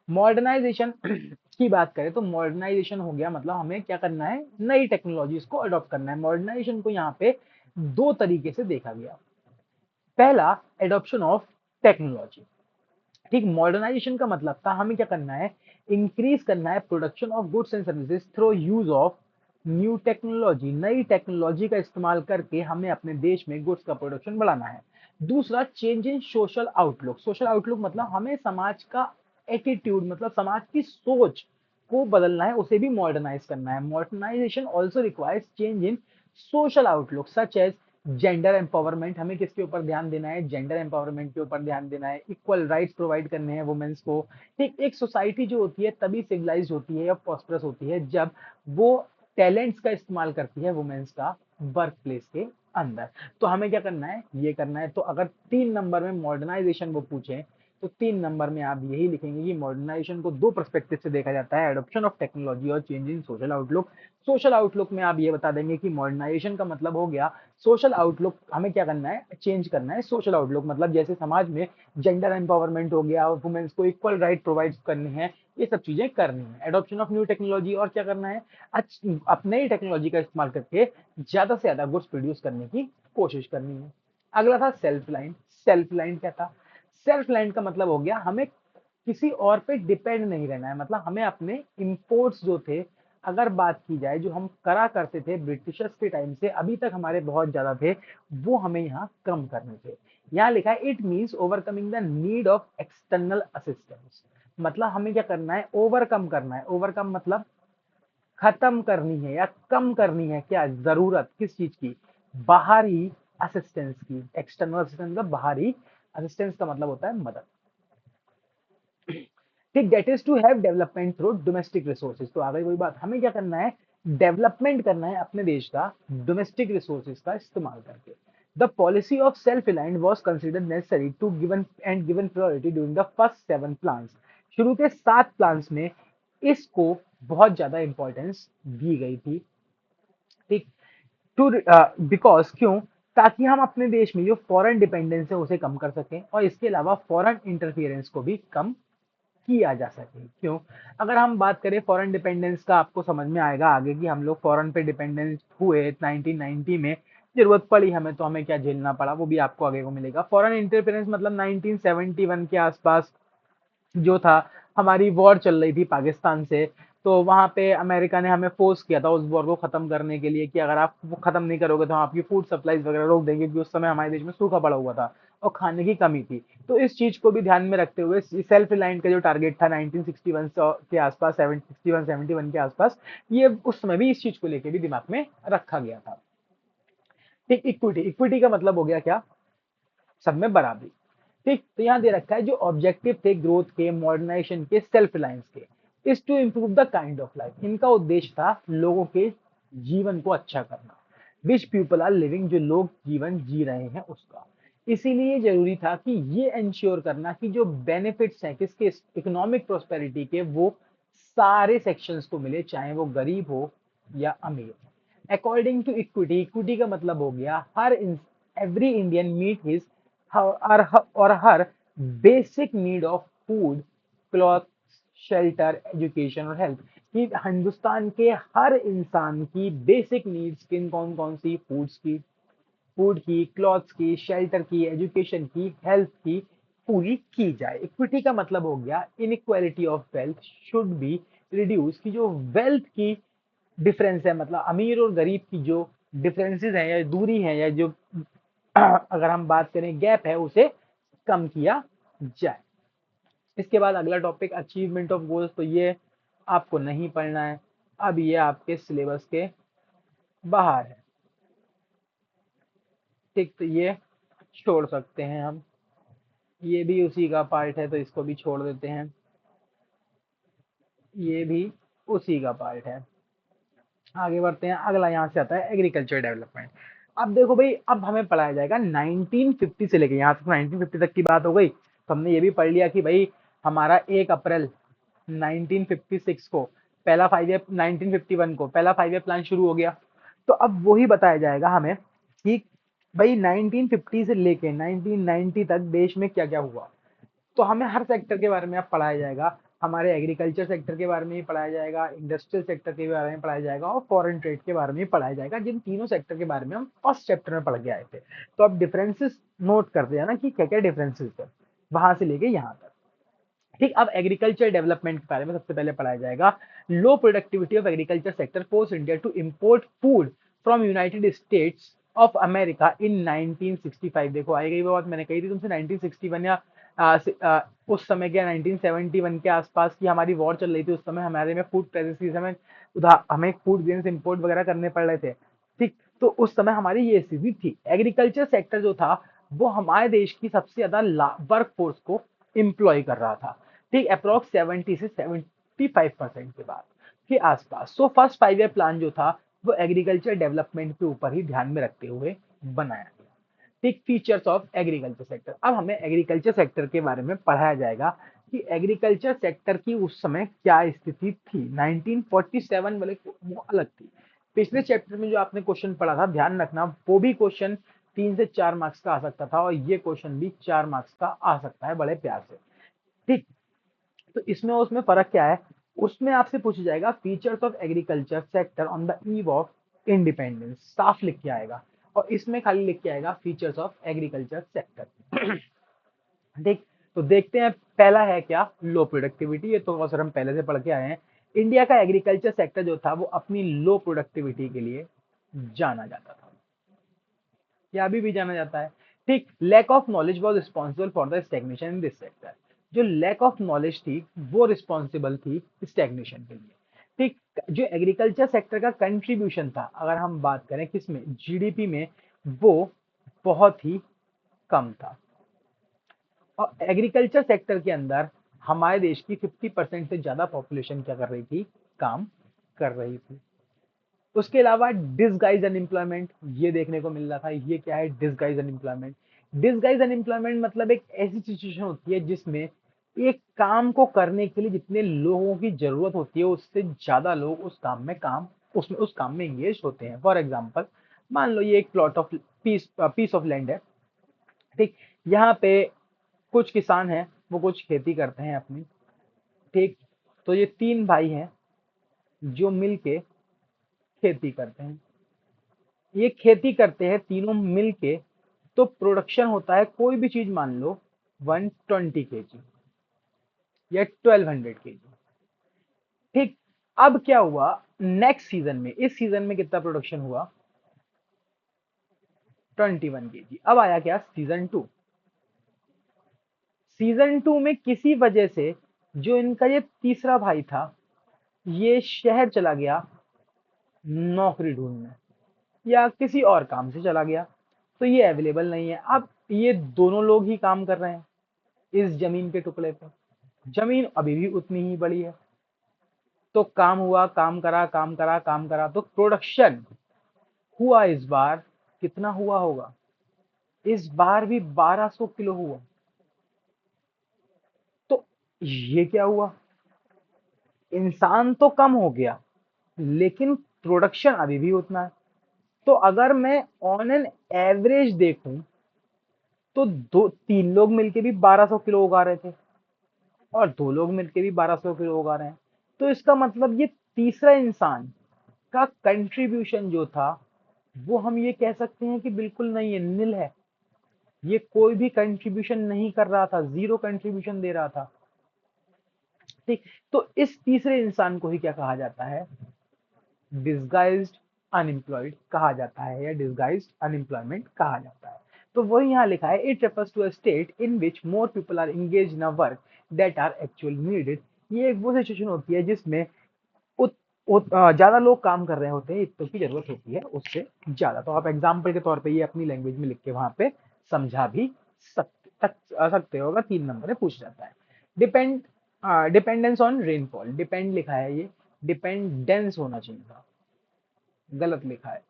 मॉडर्नाइजेशन की बात करें तो मॉडर्नाइजेशन हो गया, मतलब हमें क्या करना है? नई टेक्नोलॉजीज को अडॉप्ट करना है। मॉडर्नाइजेशन को यहाँ पे दो तरीके से देखा गया। पहला, एडॉप्शन ऑफ टेक्नोलॉजी, ठीक। मॉडर्नाइजेशन का मतलब था हमें क्या करना है? इंक्रीज करना है production of goods and services through use of new technology. नई टेक्नोलॉजी का इस्तेमाल करके हमें अपने देश में गुड्स का प्रोडक्शन बढ़ाना है। दूसरा, change in social outlook. Social outlook मतलब हमें समाज का एटीट्यूड, मतलब समाज की सोच को बदलना है, उसे भी मॉडर्नाइज करना है। Modernization also requires change in social outlook such as gender empowerment. हमें किसके ऊपर ध्यान देना है? जेंडर एम्पावरमेंट के ऊपर ध्यान देना है। इक्वल राइट्स प्रोवाइड करने हैं वुमेन्स को, ठीक। एक सोसाइटी जो होती है तभी सिविलाइज होती है या प्रॉस्परस होती है जब वो टैलेंट्स का इस्तेमाल करती है वुमेन्स का वर्क प्लेस के अंदर। तो हमें क्या करना है? ये करना है। तो अगर 3 नंबर में मॉडर्नाइजेशन वो पूछे, तो 3 नंबर में आप यही लिखेंगे कि मॉडर्नाइजेशन को दो पर्सपेक्टिव से देखा जाता है, एडॉप्शन ऑफ टेक्नोलॉजी और change in social outlook. Social outlook में आप ये बता देंगे कि मॉडर्नाइजेशन का मतलब हो गया सोशल आउटलुक, हमें क्या करना है? चेंज करना है सोशल आउटलुक, मतलब जैसे समाज में जेंडर एम्पावरमेंट हो गया, वुमेन्स को इक्वल राइट प्रोवाइड करने हैं, ये सब चीजें करनी है। एडॉप्शन ऑफ न्यू टेक्नोलॉजी, और क्या करना है? अपने ही टेक्नोलॉजी का इस्तेमाल करके ज्यादा से ज्यादा गुड्स प्रोड्यूस करने की कोशिश करनी है। अगला था सेल्फ लाइन। सेल्फ लाइन क्या था? सेल्फ लाइन का मतलब हो गया हमें किसी और पे डिपेंड नहीं रहना है। मतलब हमें अपने इंपोर्ट्स जो थे, अगर बात की जाए जो हम करा करते थे ब्रिटिशर्स के टाइम से अभी तक हमारे बहुत ज्यादा थे, वो हमें यहाँ कम करने थे। यहाँ लिखा है it means overcoming the need of external assistance. मतलब हमें क्या करना है? ओवरकम करना है। ओवरकम मतलब खत्म करनी है या कम करनी है क्या? जरूरत किस चीज की? बाहरी असिस्टेंस की। एक्सटर्नल असिस्टेंस मतलब बाहरी, असिस्टेंस का मतलब होता है मदद, ठीक। That is to have development through domestic resources. तो आ गई वही बात, हमें क्या करना है? डेवलपमेंट करना है अपने देश का डोमेस्टिक रिसोर्सेज का इस्तेमाल करके। The policy of self reliance was considered necessary to given priority during the first 7 plans. शुरू के 7 प्लान्स में इसको बहुत ज्यादा इंपॉर्टेंस दी गई थी, ठीक। टू बिकॉज क्यों? ताकि हम अपने देश में जो फॉरेन डिपेंडेंस है उसे कम कर सकें, और इसके अलावा फॉरेन इंटरफियरेंस को भी कम किया जा सके। क्यों? अगर हम बात करें फॉरेन डिपेंडेंस का, आपको समझ में आएगा आगे कि हम लोग फॉरेन पे डिपेंडेंस हुए 1990 में, जरूरत पड़ी हमें तो हमें क्या झेलना पड़ा, वो भी आपको आगे को मिलेगा। फॉरेन इंटरफेरेंस मतलब 1971 के आसपास जो था, हमारी वॉर चल रही थी पाकिस्तान से, तो वहाँ पे अमेरिका ने हमें फोर्स किया था उस वॉर को खत्म करने के लिए कि अगर आप वो खत्म नहीं करोगे तो हम आपकी फूड सप्लाईज वगैरह रोक देंगे, क्योंकि उस समय हमारे देश में सूखा पड़ा हुआ था और खाने की कमी थी। तो इस चीज को भी ध्यान में रखते हुए सेल्फ रिलायंट का जो टारगेट था 1961 के आसपास, 61 71 के आसपास, ये उस समय भी इस चीज को लेके भी दिमाग में रखा गया था। ठीक, इक्विटी, इक्विटी का मतलब हो गया क्या, सब में बराबरी। ठीक, तो यहाँ दे रखा है जो ऑब्जेक्टिव थे ग्रोथ के, मॉडर्नाइजेशन के, सेल्फ रिलायंस के, is to improve the kind of life. इनका उद्देश्य था लोगों के जीवन को अच्छा करना, विच पीपल आर लिविंग, जो लोग जीवन जी रहे हैं उसका। इसीलिए जरूरी था कि ये इंश्योर करना कि जो बेनिफिट्स हैं किसके, इकोनॉमिक प्रोस्पेरिटी के, वो सारे सेक्शंस को मिले, चाहे वो गरीब हो या अमीर। अकॉर्डिंग टू इक्विटी, इक्विटी का मतलब हो गया हर एवरी इंडियन मीट हिज और हर basic need of food, cloth, shelter, education और हेल्थ। कि हिंदुस्तान के हर इंसान की बेसिक नीड्स किन कौन कौन सी, फूड की, क्लॉथ्स की, शेल्टर की, एजुकेशन की, हेल्थ की पूरी की जाए। इक्विटी का मतलब हो गया inequality of wealth should be reduce, की जो वेल्थ की डिफरेंस है, मतलब अमीर और गरीब की जो डिफरेंसेस हैं या दूरी है या जो अगर हम बात करें गैप है, उसे कम किया जाए। इसके बाद अगला टॉपिक अचीवमेंट ऑफ गोल्स, तो ये आपको नहीं पढ़ना है, अब ये आपके सिलेबस के बाहर है। ठीक, तो ये छोड़ सकते हैं हम, ये भी उसी का पार्ट है तो इसको भी छोड़ देते हैं, ये भी उसी का पार्ट है। आगे बढ़ते हैं, अगला यहाँ से आता है एग्रीकल्चर डेवलपमेंट। अब देखो भाई, अब हमें पढ़ाया जाएगा 1950 से लेके, यहाँ तक 1950 तक की बात हो गई, तो हमने ये भी पढ़ लिया कि भाई हमारा 1 अप्रैल 1956 को पहला 5 ईयर, 1951 को पहला 5 ईयर प्लान शुरू हो गया। तो अब वही बताया जाएगा हमें कि भाई 1950 से लेके 1990 तक देश में क्या क्या हुआ। तो हमें हर सेक्टर के बारे में अब पढ़ाया जाएगा, हमारे एग्रीकल्चर सेक्टर के बारे में भी पढ़ाया जाएगा, इंडस्ट्रियल सेक्टर के बारे में पढ़ाया जाएगा और फॉरेन ट्रेड के बारे में भी पढ़ाया जाएगा, जिन तीनों सेक्टर के बारे में हम फर्स्ट चैप्टर में पढ़ के आए थे। तो अब डिफरेंसेस नोट करते हैं ना कि क्या क्या डिफरेंसेस है वहां से लेके यहाँ तक। ठीक, अब एग्रीकल्चर डेवलपमेंट के बारे में सबसे पहले पढ़ाया जाएगा। Low productivity of agriculture sector force India to import food from United States of America in 1965। देखो आई गई वो बात मैंने कही थी तुमसे, 1961 या उस समय के 1971 के आसपास की हमारी वॉर चल रही थी, उस समय हमारे में फूड क्राइसिस की समय हमें फूड ग्रेन्स इंपोर्ट वगैरह करने पड़ रहे थे। ठीक, तो उस समय हमारी ये स्थिति थी। एग्रीकल्चर सेक्टर जो था वो हमारे देश की सबसे ज्यादा वर्क फोर्स को एम्प्लॉय कर रहा था। ठीक, अप्रोक्स 70 से 75% के बाद के आसपास। सो फर्स्ट 5 ईयर प्लान जो था वो एग्रीकल्चर डेवलपमेंट के ऊपर ही ध्यान में रखते हुए बनाया गया। ठीक, फीचर्स ऑफ एग्रीकल्चर सेक्टर, अब हमें एग्रीकल्चर सेक्टर के बारे में पढ़ाया जाएगा कि एग्रीकल्चर सेक्टर की उस समय क्या स्थिति थी। 1947 वाले वो अलग थी। पिछले चैप्टर में जो आपने क्वेश्चन पढ़ा था, ध्यान रखना वो भी क्वेश्चन 3 से 4 मार्क्स का आ सकता था और ये क्वेश्चन भी 4 मार्क्स का आ सकता है बड़े प्यार से। ठीक, तो इसमें उसमें फर्क क्या है, उसमें आपसे पूछा जाएगा features of agriculture sector on the eve of independence, साफ लिख के आएगा, और इसमें खाली लिख के आएगा फीचर्स ऑफ एग्रीकल्चर सेक्टर। ठीक, तो देखते हैं पहला है क्या, लो प्रोडक्टिविटी। ये तो सर हम पहले से पढ़ के आए हैं। इंडिया का एग्रीकल्चर सेक्टर जो था वो अपनी लो प्रोडक्टिविटी के लिए जाना जाता था, या अभी भी जाना जाता है। ठीक, lack of knowledge was responsible for the stagnation in this sector. जो लैक ऑफ नॉलेज थी वो रिस्पॉन्सिबल थी स्टैग्नेशन के लिए। ठीक, जो एग्रीकल्चर सेक्टर का कंट्रीब्यूशन था, अगर हम बात करें किसमें, जीडीपी में, वो बहुत ही कम था। और एग्रीकल्चर सेक्टर के अंदर हमारे देश की 50% से ज्यादा पॉपुलेशन क्या कर रही थी, काम कर रही थी। उसके अलावा डिसगाइज अनएम्प्लॉयमेंट ये देखने को मिल रहा था। ये क्या है, डिसगाइज अनएम्प्लॉयमेंट। डिसगाइज अनएम्प्लॉयमेंट मतलब एक ऐसी सिचुएशन होती है जिसमें एक काम को करने के लिए जितने लोगों की जरूरत होती है उससे ज्यादा लोग उस काम में एंगेज होते हैं। फॉर एग्जाम्पल, मान लो ये एक plot of peace of land है। ठीक, यहाँ पे कुछ किसान हैं, वो कुछ खेती करते हैं अपनी। ठीक, तो ये 3 भाई हैं जो मिलके खेती करते हैं। ये खेती करते हैं तीनों मिलके, तो प्रोडक्शन होता है, कोई भी चीज मान लो 120 kg। या 1200 kg। ठीक, अब क्या हुआ नेक्स्ट सीजन में, इस सीजन में कितना प्रोडक्शन हुआ, 21 kg। अब आया क्या सीजन 2। सीजन 2 में किसी वजह से जो इनका ये तीसरा भाई था, ये शहर चला गया नौकरी ढूंढने, या किसी और काम से चला गया, तो ये अवेलेबल नहीं है। अब ये दोनों लोग ही काम कर रहे हैं इस जमीन के टुकड़े पे, जमीन अभी भी उतनी ही बड़ी है। तो काम हुआ, काम करा, काम करा, काम करा, तो प्रोडक्शन हुआ इस बार कितना हुआ होगा, इस बार भी 1200 किलो हुआ। तो ये क्या हुआ, इंसान तो कम हो गया लेकिन प्रोडक्शन अभी भी उतना है। तो अगर मैं ऑन एन एवरेज देखूं तो दो तीन लोग मिलके भी 1200 किलो उगा रहे थे और दो लोग मिलके भी 1200 किलो उगा रहे हैं। तो इसका मतलब ये तीसरा इंसान का कंट्रीब्यूशन जो था, वो हम ये कह सकते हैं कि बिल्कुल नहीं है, नील है। ये कोई भी कंट्रीब्यूशन नहीं कर रहा था, जीरो कंट्रीब्यूशन दे रहा था। ठीक, तो इस तीसरे इंसान को ही क्या कहा जाता है, डिसगाइज्ड अनएम्प्लॉयड कहा जाता है, या डिसगाइज्ड अनएम्प्लॉयमेंट कहा जाता है। तो वही यहाँ लिखा है, it refers to a state in which more people are engage in a work that are actually needed. ये एक वो सिचुएशन होती है जिसमें ज्यादा लोग काम कर रहे होते हैं, इतनों की जरूरत होती है उससे ज्यादा। तो आप एग्जाम्पल के तौर पे ये अपनी लैंग्वेज में लिख के वहां पे समझा भी सकते हो, अगर 3 नंबर में पूछ जाता है। Depend dependence on rainfall, depend लिखा है, ये डिपेंडेंस होना चाहिए था, गलत लिखा है,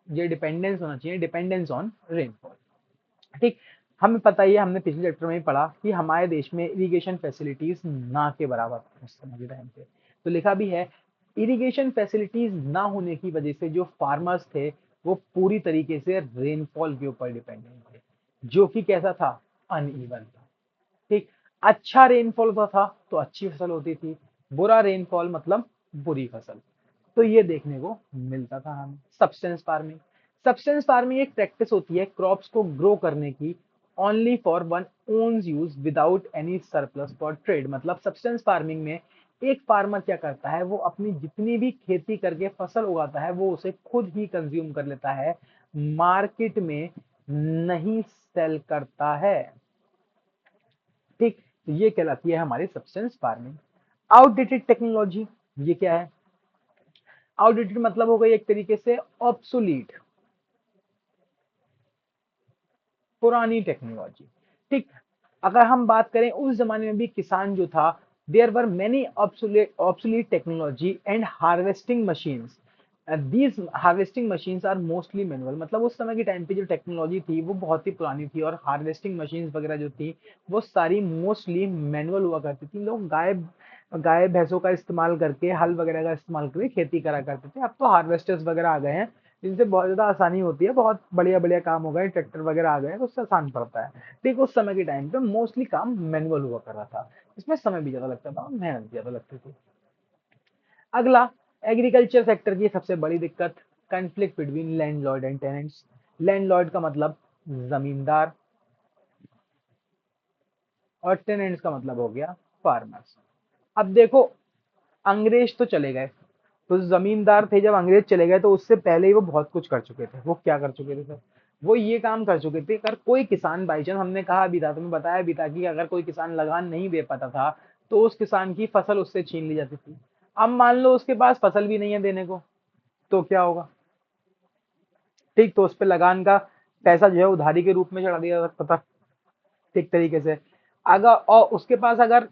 ये डिपेंडेंस होना चाहिए, डिपेंडेंस ऑन रेनफॉल। ठीक, हमें पता ही है, हमने पिछले चैप्टर में ही पढ़ा कि हमारे देश में इरिगेशन फैसिलिटीज ना के बराबर थी उस समय के टाइम पे। तो लिखा भी है, इरिगेशन फैसिलिटीज ना होने की वजह से जो फार्मर्स थे वो पूरी तरीके से रेनफॉल के ऊपर डिपेंडेंट थे, जो कि कैसा था, अनइवन था। ठीक, अच्छा रेनफॉल होता था तो अच्छी फसल होती थी, बुरा रेनफॉल मतलब बुरी फसल। तो ये देखने को मिलता था हमें। सब्सटेंस फार्मिंग, सब्सटेंस फार्मिंग एक प्रैक्टिस होती है क्रॉप्स को ग्रो करने की, only for one one's use without any surplus for trade. मतलब सब्सटेंस फार्मिंग में एक फार्मर क्या करता है, वो अपनी जितनी भी खेती करके फसल उगाता है वो उसे खुद ही कंज्यूम कर लेता है, मार्केट में नहीं सेल करता है। ठीक, तो ये कहलाती है हमारी सब्सटेंस फार्मिंग। आउटडेटेड टेक्नोलॉजी, ये क्या है, आउटडेटेड मतलब हो गई एक तरीके से ऑब्सोलीट, पुरानी टेक्नोलॉजी। ठीक, अगर हम बात करें उस जमाने में भी किसान जो था, there were many obsolete technology and harvesting machines. These harvesting machines are mostly manual. मतलब उस समय के टाइम पे जो टेक्नोलॉजी थी वो बहुत ही पुरानी थी, और हार्वेस्टिंग मशीन्स वगैरह जो थी वो सारी मोस्टली मैनुअल हुआ करती थी। लोग गाय गाय भैंसों का इस्तेमाल करके, हल वगैरह का इस्तेमाल करके खेती करा करते थे। अब तो हार्वेस्टर्स वगैरह आ गए हैं जिनसे बहुत ज्यादा आसानी होती है, बहुत बढ़िया बढ़िया काम हो गए, ट्रैक्टर वगैरह आ गए हैं तो उससे आसान पड़ता है। ठीक, उस समय के टाइम पे मोस्टली काम मैनुअल हुआ कर रहा था, इसमें समय भी ज्यादा लगता था और मेहनत भी ज्यादा लगती थी। अगला, एग्रीकल्चर सेक्टर की सबसे बड़ी दिक्कत, conflict between landlord and tenants. Landlord का मतलब जमींदार, और टेनेंट्स का मतलब हो गया फार्मर्स। अब देखो, अंग्रेज तो चले गए, तो जमींदार थे, जब अंग्रेज चले गए तो उससे पहले ही वो बहुत कुछ कर चुके थे। वो क्या कर चुके थे सर, वो ये काम कर चुके थे, अगर कोई किसान बाई चांस, हमने कहा भी था, तुम्हें बताया भी था कि अगर कोई किसान लगान नहीं दे पाता था तो उस किसान की फसल उससे छीन ली जाती थी। अब मान लो उसके पास फसल भी नहीं है देने को, तो क्या होगा। ठीक, तो उस पर लगान का पैसा जो है उधारी के रूप में चढ़ा दिया जा सकता था, ठीक तरीके से। अगर और उसके पास अगर,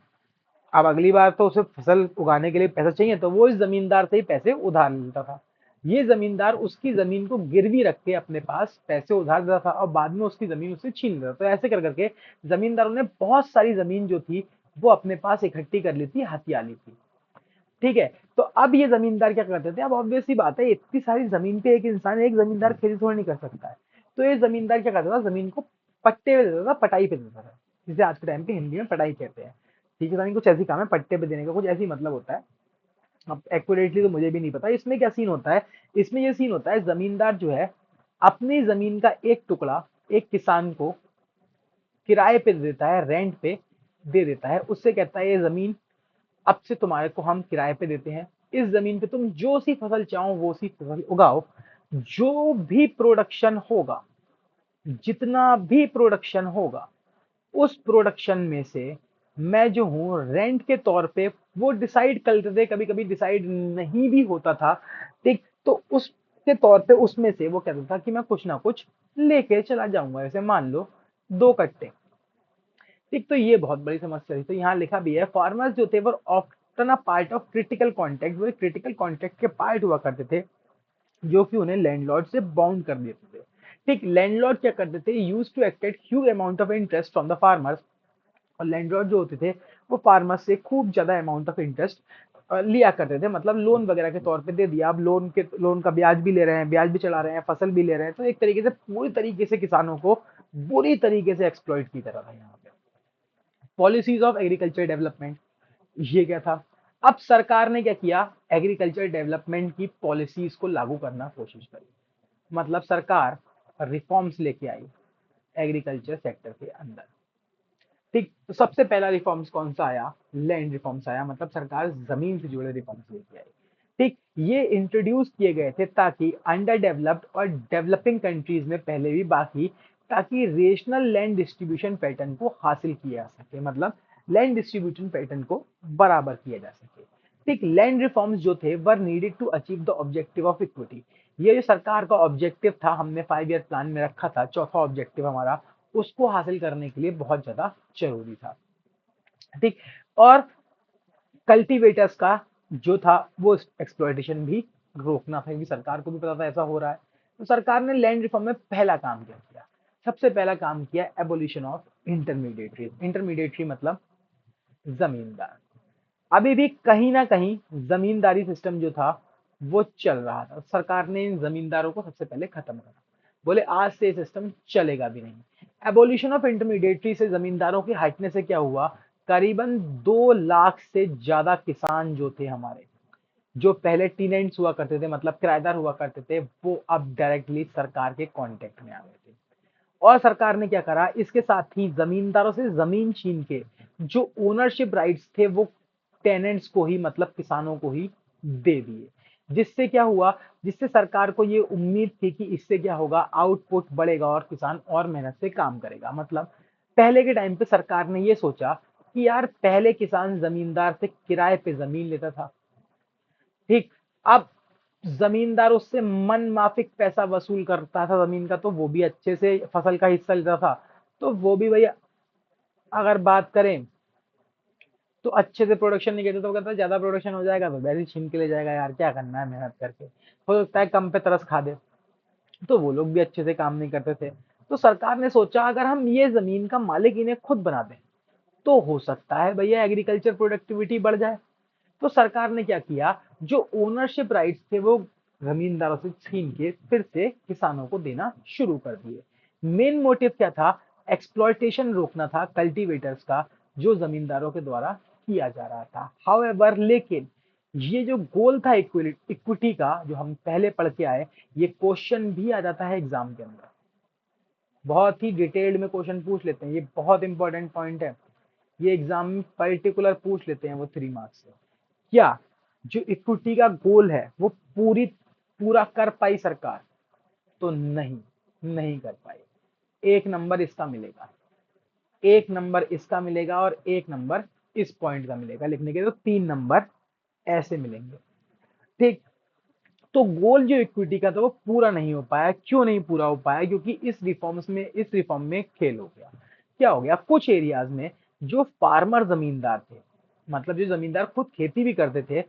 अब अगली बार तो उसे फसल उगाने के लिए पैसा चाहिए, तो वो इस जमींदार से ही पैसे उधार लेता था। ये जमींदार उसकी जमीन को गिरवी रख के अपने पास पैसे उधार देता था और बाद में उसकी जमीन उससे छीन लेता था। तो ऐसे कर करके जमींदारों ने बहुत सारी जमीन जो थी वो अपने पास इकट्ठी कर ली थी, हथिया ली थी। ठीक है, तो अब ये जमींदार क्या करते थे, अब ऑब्वियस सी बात है, इतनी सारी जमीन पे एक इंसान, एक जमींदार खेती थोड़ी नहीं कर सकता है। तो ये जमींदार क्या करता था, जमीन को पट्टे पे देता था, पटाई पे देता था, जिसे आज के टाइम पे हिंदी में पटाई कहते हैं। ठीक है, जमीन कुछ ऐसी काम है, पट्टे पे देने का कुछ ऐसी मतलब होता है। अब एक्यूरेटली तो मुझे भी नहीं पता इसमें क्या सीन होता है। इसमें ये सीन होता है, जमींदार जो है अपनी जमीन का एक टुकड़ा एक किसान को किराए पे दे देता है, रेंट पे दे देता है, उससे कहता है ये जमीन अब से तुम्हारे को हम किराए पे देते हैं, इस जमीन पे तुम जो सी फसल चाहो वो सी फसल उगाओ, जो भी प्रोडक्शन होगा, जितना भी प्रोडक्शन होगा, उस प्रोडक्शन में से मैं जो हूँ रेंट के तौर पे वो डिसाइड कर लेते थे, कभी कभी डिसाइड नहीं भी होता था। ठीक, तो उसके तौर पे उसमें से वो कहता था कि मैं कुछ ना कुछ लेके चला जाऊंगा, जैसे मान लो 2 कट्टे। ठीक, तो ये बहुत बड़ी समस्या थी। तो यहाँ लिखा भी है, फार्मर्स जो थे वो often a part of critical contact, वो क्रिटिकल कॉन्टेक्ट के पार्ट हुआ करते थे, जो कि उन्हें लैंडलॉर्ड से बाउंड कर देते थे। ठीक, लैंडलॉर्ड क्या करते थे, use to acted huge amount of interest from the farmers, और लैंडलॉर्ड जो होते थे वो फार्मर्स से खूब ज्यादा अमाउंट ऑफ इंटरेस्ट लिया करते थे, मतलब लोन वगैरह के तौर पे दे दिया। अब लोन का ब्याज भी ले रहे हैं, ब्याज भी चला रहे हैं, फसल भी ले रहे हैं, तो एक तरीके से पूरी तरीके से किसानों को बुरी तरीके से एक्सप्लॉइट की तरह था यहाँ पे। पॉलिसीज ऑफ एग्रीकल्चर डेवलपमेंट, ये क्या था, अब सरकार ने क्या किया, एग्रीकल्चर डेवलपमेंट की पॉलिसीज को लागू करना कोशिश करी, मतलब सरकार रिफॉर्म्स लेके आई एग्रीकल्चर सेक्टर के अंदर। ठीक, तो सबसे पहला रिफॉर्म्स कौन सा आया, लैंड रिफॉर्म्स आया, मतलब सरकार जमीन से जुड़े रिफॉर्म्स लेके आई। ठीक, ये इंट्रोड्यूस किए गए थे ताकि अंडर डेवलप्ड और डेवलपिंग कंट्रीज में पहले भी बाकी, ताकि रेशनल लैंड डिस्ट्रीब्यूशन पैटर्न को हासिल किया जा सके, मतलब लैंड डिस्ट्रीब्यूशन पैटर्न को बराबर किया जा सके। ठीक, लैंड रिफॉर्म्स जो थे were needed to achieve the objective of equity, ये जो सरकार का ऑब्जेक्टिव था, हमने 5 ईयर प्लान में रखा था, चौथा ऑब्जेक्टिव हमारा, उसको हासिल करने के लिए बहुत ज्यादा जरूरी था। ठीक, और कल्टीवेटर्स का जो था वो एक्सप्लॉयटेशन भी रोकना था, क्योंकि सरकार को भी पता था ऐसा हो रहा है। तो सरकार ने लैंड रिफॉर्म में पहला काम क्या किया, सबसे पहला काम किया एबोलिशन ऑफ इंटरमीडिएटरी। इंटरमीडिएटरी मतलब जमींदार। अभी भी कहीं ना कहीं जमींदारी सिस्टम जो था वो चल रहा था, सरकार ने इन जमींदारों को सबसे पहले खत्म करा, बोले आज से ये सिस्टम चलेगा भी नहीं। एबोलिशन ऑफ इंटरमीडिएटरी से जमींदारों के हटने से क्या हुआ, करीबन 2 लाख से ज्यादा किसान जो थे हमारे, जो पहले टीनेंट्स हुआ करते थे, मतलब किराएदार हुआ करते थे, वो अब डायरेक्टली सरकार के कांटेक्ट में आ गए थे। और सरकार ने क्या करा, इसके साथ ही जमींदारों से जमीन छीन के जो ओनरशिप राइट्स थे वो टेनेंट्स को ही, मतलब किसानों को ही दे दिए। जिससे क्या हुआ, जिससे सरकार को ये उम्मीद थी कि इससे क्या होगा, आउटपुट बढ़ेगा और किसान और मेहनत से काम करेगा। मतलब पहले के टाइम पे सरकार ने ये सोचा कि यार पहले किसान जमींदार से किराए पे जमीन लेता था। ठीक, अब जमींदार उससे मन माफिक पैसा वसूल करता था जमीन का, तो वो भी अच्छे से फसल का हिस्सा लेता था। तो वो भी भैया अगर बात करें तो अच्छे से प्रोडक्शन नहीं करते, तो कहता है ज्यादा प्रोडक्शन हो जाएगा तो वैसे ही छीन के ले जाएगा, यार क्या करना है मेहनत करके, हो सकता है कम पे तरस खा दे। तो वो लोग भी अच्छे से काम नहीं करते थे। तो सरकार ने सोचा अगर हम ये जमीन का मालिक इन्हें खुद बना दें तो हो सकता है भैया एग्रीकल्चर प्रोडक्टिविटी बढ़ जाए। तो सरकार ने क्या किया, जो ओनरशिप राइट्स थे वो जमींदारों से छीन के फिर से किसानों को देना शुरू कर दिए। मेन मोटिव क्या था, एक्सप्लॉयटेशन रोकना था कल्टीवेटर्स का, जो जमींदारों के द्वारा किया जा रहा था। हाउएवर लेकिन ये जो गोल था इक्विटी का, जो हम पहले पढ़ के आए, ये क्वेश्चन भी आ जाता है एग्जाम के अंदर, बहुत ही डिटेल्ड में क्वेश्चन पूछ लेते हैं, ये बहुत इंपॉर्टेंट पॉइंट है, ये एग्जाम में पर्टिकुलर पूछ लेते हैं वो 3 मार्क्स से। क्या जो इक्विटी का गोल है वो पूरा कर पाई सरकार, तो नहीं, नहीं कर पाई। 1 नंबर इसका मिलेगा, 1 नंबर इसका मिलेगा, और 1 नंबर इस पॉइंट का मिलेगा लिखने के, तो 3 नंबर ऐसे मिलेंगे। ठीक, तो गोल जो इक्विटी का था वो पूरा नहीं हो पाया। क्यों नहीं पूरा हो पाया, क्योंकि इस रिफॉर्म में खेल हो गया। क्या हो गया, कुछ एरियाज में जो फार्मर जमींदार थे, मतलब जो जमींदार खुद खेती भी करते थे,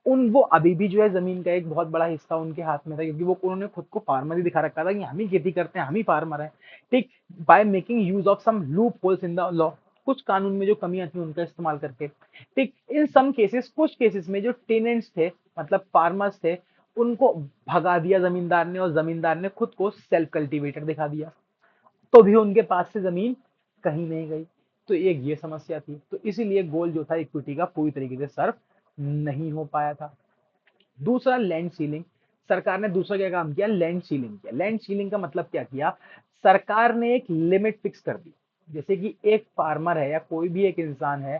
उन वो अभी भी जो है जमीन का एक बहुत बड़ा हिस्सा उनके हाथ में था, क्योंकि वो उन्होंने खुद को फार्मर ही दिखा रखा था कि हम ही खेती करते हैं, हम ही फार्मर हैं। ठीक, by making use of some loopholes in the law, कुछ कानून में जो कमियां थी उनका इस्तेमाल करके। ठीक, इन सम केसेस, कुछ केसेस में जो टेनेंट्स थे, मतलब फार्मर्स थे, उनको भगा दिया जमींदार ने, और जमींदार ने खुद को सेल्फ कल्टीवेटर दिखा दिया, तो भी उनके पास से जमीन कहीं नहीं गई। तो एक ये समस्या थी, तो इसीलिए गोल जो था इक्विटी का पूरी तरीके से सर्व नहीं हो पाया था। दूसरा लैंड सीलिंग, सरकार ने दूसरा क्या काम किया, लैंड सीलिंग किया। लैंड सीलिंग का मतलब क्या किया, सरकार ने एक लिमिट फिक्स कर दी, जैसे कि एक फार्मर है या कोई भी एक इंसान है,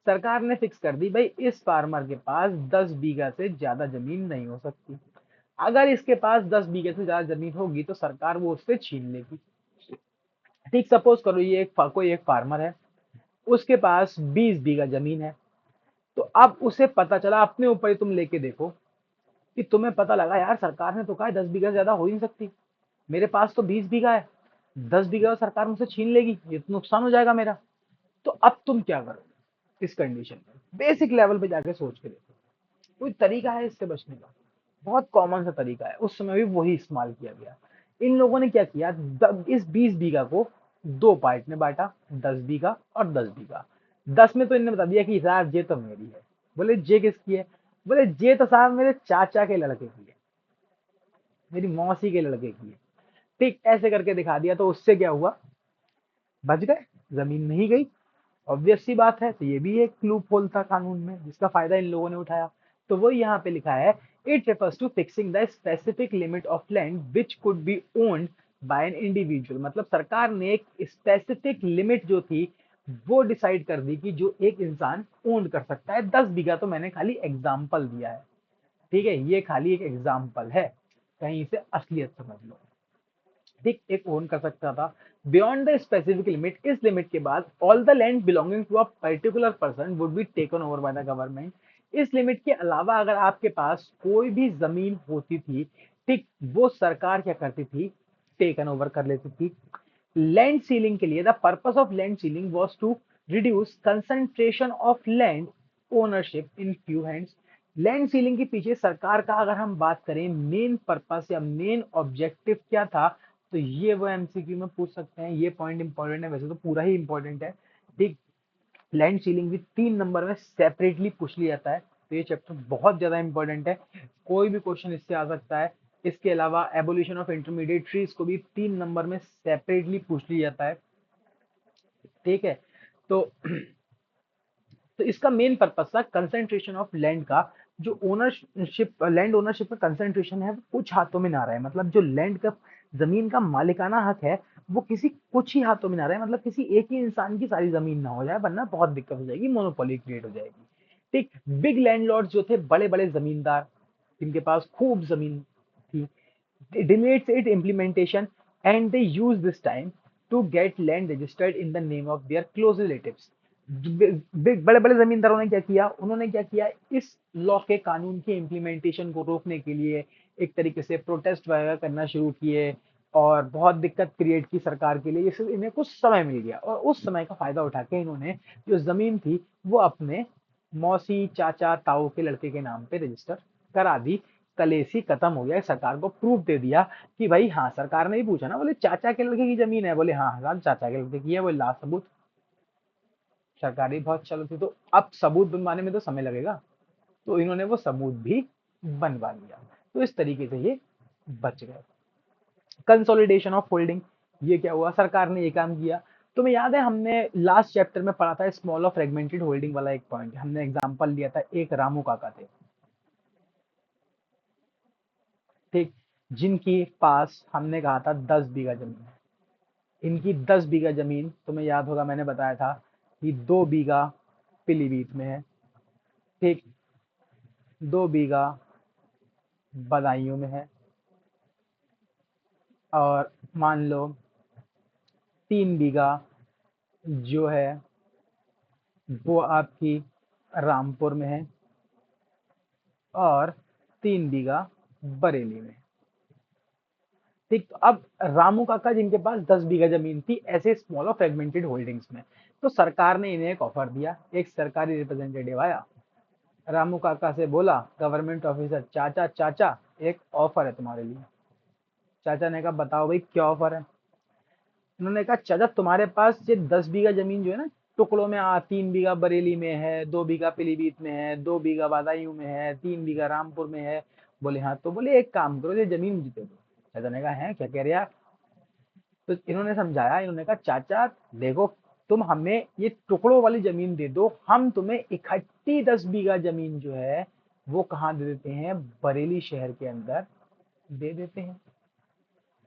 सरकार ने फिक्स कर दी भाई इस फार्मर के पास 10 बीघा से ज्यादा जमीन नहीं हो सकती। अगर इसके पास 10 बीघे से ज्यादा जमीन होगी तो सरकार वो उससे छीन लेगी। ठीक, सपोज करो ये कोई एक फार्मर है, उसके पास 20 बीघा जमीन है। तो अब उसे पता चला, अपने ऊपर ही तुम लेके देखो कि तुम्हें पता लगा यार सरकार ने तो कहा है 10 बीघा से ज्यादा हो ही नहीं सकती, मेरे पास तो 20 बीघा है, 10 बीघा तो सरकार मुझसे छीन लेगी, ये तो नुकसान हो जाएगा मेरा। तो अब तुम क्या करो इस कंडीशन में? बेसिक लेवल पे जाके सोच के देखो, कोई तरीका है इससे बचने का? बहुत कॉमन सा तरीका है, उस समय भी वही इस्तेमाल किया गया। इन लोगों ने क्या किया, इस 20 बीघा को दो पार्ट में बांटा, 10 बीघा और 10 बीघा। 10 में तो इन्होंने बता दिया कि यार ये तो मेरी है। बोले जे किसकी है? बोले जे तो साहब मेरे चाचा के लड़के की है, मेरी मौसी के लड़के की है। ठीक, ऐसे करके दिखा दिया। तो उससे क्या हुआ, बच गए, जमीन नहीं गई। ऑब्वियस सी बात है। तो ये भी एक लूप होल था कानून में जिसका फायदा इन लोगों ने उठाया। तो वो यहाँ पे लिखा है, it refers to fixing the specific limit of land which could be owned by an individual. मतलब सरकार ने एक स्पेसिफिक लिमिट जो थी वो डिसाइड कर दी कि जो एक इंसान ओन कर सकता है। 10 बीघा तो मैंने खाली एग्जाम्पल दिया है, ठीक है, ये खाली एक एग्जाम्पल है, कहीं से असलियत समझ लो। ठीक, एक ओन कर सकता था। बियॉन्ड द स्पेसिफिक लिमिट, इस लिमिट के बाद all the land belonging to a particular person would be taken over by the government. इस लिमिट के अलावा अगर आपके पास कोई भी जमीन होती थी, ठीक, वो सरकार क्या करती थी, टेकन ओवर कर लेती थी। लैंड सीलिंग के लिए, the purpose of land ceiling was to reduce concentration of land ownership in few hands. Land ceiling के पीछे सरकार का अगर हम बात करें मेन पर्पस या मेन ऑब्जेक्टिव क्या था, तो ये वो एमसीक्यू में पूछ सकते हैं। ये पॉइंट इंपॉर्टेंट है, वैसे तो पूरा ही इंपॉर्टेंट है। ठीक, लैंड सीलिंग भी 3 नंबर में सेपरेटली पूछ लिया जाता है। तो ये चैप्टर बहुत ज्यादा इंपॉर्टेंट है, कोई भी क्वेश्चन इससे आ सकता है। इसके अलावा एबोल्यूशन ऑफ इंटरमीडिएट ट्रीज को भी 3 नंबर में सेपरेटली पूछ लिया जाता है। ठीक है, तो इसका मेन पर्पस था कंसंट्रेशन ऑफ लैंड का। जो ओनरशिप, लैंड ओनरशिप में कंसंट्रेशन है वो कुछ हाथों में ना रहे। मतलब जो लैंड का, जमीन का मालिकाना हक है, वो किसी कुछ ही हाथों में ना रहे। मतलब किसी एक ही इंसान की सारी जमीन ना हो जाए, वरना बहुत दिक्कत हो जाएगी, मोनोपोली क्रिएट हो जाएगी। ठीक, बिग लैंडलॉर्ड्स जो थे, बड़े बड़े जमींदार जिनके पास खूब जमीन थी, delayed its implementation and they use this time to get land registered in the name of their close relatives। बड़े बड़े जमींदारों ने क्या किया, उन्होंने क्या किया, इस लॉ के कानून के इम्प्लीमेंटेशन को रोकने के लिए एक तरीके से प्रोटेस्ट वगैरह करना शुरू किए और बहुत दिक्कत क्रिएट की सरकार के लिए। इससे इन्हें कुछ समय मिल गया और उस समय का फायदा उठा के इन्होंने जो जमीन थी वो अपने मौसी चाचा ताऊ के लड़के के नाम पे रजिस्टर करा दी। कलेसी खत्म हो गया, सरकार को प्रूफ दे दिया कि भाई हाँ, सरकार ने भी पूछा ना, बोले चाचा के लड़के की जमीन है, बोले हाँ हाँ चाचा के लड़के की है, बोले ला सबूत। सरकार भी बहुत चलो थी, तो अब सबूत बनवाने में तो समय लगेगा, तो इन्होंने वो सबूत भी बनवा लिया। तो इस तरीके से ये बच गए। कंसोलिडेशन ऑफ होल्डिंग, ये क्या हुआ, सरकार ने ये काम किया। तुम्हें याद है हमने लास्ट चैप्टर में पढ़ा था स्मॉल और फ्रेगमेंटेड होल्डिंग वाला एक पॉइंट, हमने एग्जांपल लिया था, एक रामू काका थे, ठीक, जिनकी पास हमने कहा था 10 बीघा जमीन है। इनकी 10 बीघा जमीन, तुम्हें याद होगा मैंने बताया था कि 2 बीघा पीलीभीत में है, ठीक, 2 बीघा बदायूं में है, और मान लो 3 बीघा जो है वो आपकी रामपुर में है, और 3 बीघा बरेली में। ठीक, तो अब रामू काका जिनके पास 10 बीघा जमीन थी ऐसे स्मॉल और फ्रेगमेंटेड होल्डिंग्स में, तो सरकार ने इन्हें एक ऑफर दिया। एक सरकारी रिप्रेजेंटेटिव आया, रामू काका से बोला, गवर्नमेंट ऑफिसर, चाचा चाचा एक ऑफर है तुम्हारे लिए। चाचा ने कहा बताओ भाई क्या ऑफर है। उन्होंने कहा चाचा तुम्हारे पास ये 10 बीघा जमीन जो है ना, टुकड़ों में 3 बीघा बरेली में है, 2 बीघा पीलीभीत में है, 2 बीघा बदायूं में है, 3 बीघा रामपुर में है। बोले हाँ। तो बोले एक काम करो, ये जमीन मुझे दे दो। चाचा ने कहा है क्या कह रहे यार। तो इन्होंने समझाया, इन्होंने कहा चाचा देखो, तुम हमें ये टुकड़ों वाली जमीन दे दो, हम तुम्हें इकट्ठी 10 बीघा जमीन जो है वो कहाँ दे देते हैं, बरेली शहर के अंदर दे देते हैं।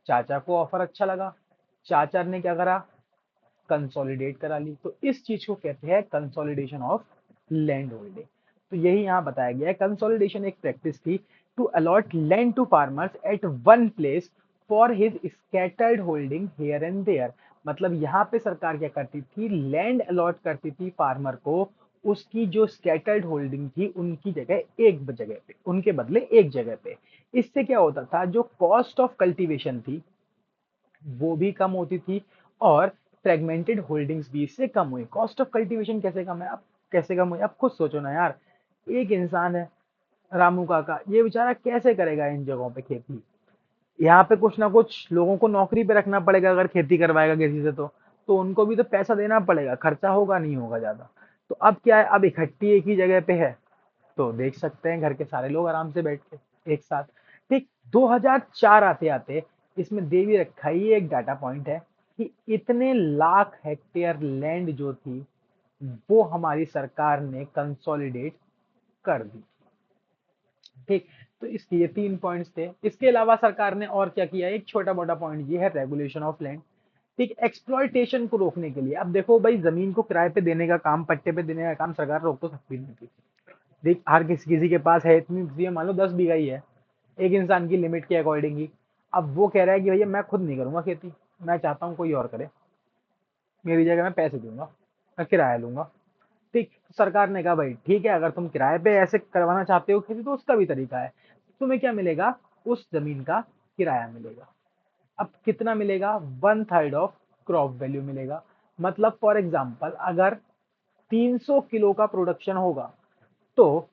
चाचा को ऑफर अच्छा लगा, चाचा ने क्या करा, कंसोलिडेट करा ली। तो इस चीज को कहते हैं कंसोलिडेशन ऑफ लैंड होल्डिंग। तो यही यहाँ बताया गया है, कंसोलिडेशन एक प्रैक्टिस थी to allot land to farmers at one place for his scattered holding here and there. मतलब यहाँ पे सरकार क्या करती थी, लैंड अलॉट करती थी फार्मर को, उसकी जो स्कैटर्ड होल्डिंग थी उनकी जगह एक जगह पे, उनके बदले एक जगह पे। इससे क्या होता था, जो कॉस्ट ऑफ कल्टीवेशन थी वो भी कम होती थी, और फ्रेगमेंटेड होल्डिंग्स भी इससे कम हुई। कॉस्ट ऑफ कल्टीवेशन कैसे कम है, अब कैसे कम हुई, अब खुद सोचो ना यार। एक इंसान है, रामू काका, ये बेचारा कैसे करेगा इन जगहों पे खेती। यहाँ पे कुछ ना कुछ लोगों को नौकरी पे रखना पड़ेगा अगर खेती करवाएगा किसी से, तो उनको भी तो पैसा देना पड़ेगा, खर्चा होगा नहीं होगा ज्यादा। तो अब क्या है, अब इकट्ठी एक ही जगह पे है, तो देख सकते हैं घर के सारे लोग आराम से बैठ के एक साथ। ठीक 2004 आते आते इसमें दे भी रखा ही एक डाटा पॉइंट है कि इतने लाख हेक्टेयर लैंड जो थी वो हमारी सरकार ने कंसोलिडेट कर दी। ठीक, तो इसके ये 3 पॉइंट्स थे। इसके अलावा सरकार ने और क्या किया, एक छोटा मोटा पॉइंट ये है, रेगुलेशन ऑफ लैंड। ठीक, एक्सप्लॉयटेशन को रोकने के लिए, अब देखो भाई, जमीन को किराए पे देने का काम, पट्टे पे देने का काम सरकार रोक तो सकती नहीं थी। देख, हर किसी किसी के पास है इतनी जमीन, मान लो 10 बीघा ही है एक इंसान की लिमिट के अकॉर्डिंग ही। अब वो कह रहा है कि भैया मैं खुद नहीं करूंगा खेती, मैं चाहता हूँ कोई और करे, मेरी जगह मैं पैसे दूंगा, मैं किराया लूंगा। ठीक, तो सरकार ने कहा भाई ठीक है, अगर तुम किराए पे ऐसे करवाना चाहते हो खेती तो उसका भी तरीका है। तुम्हें क्या मिलेगा, उस जमीन का किराया मिलेगा। अब कितना मिलेगा, 1/3 ऑफ क्रॉप वैल्यू मिलेगा। मतलब फॉर एग्जाम्पल अगर 300 किलो का प्रोडक्शन होगा तो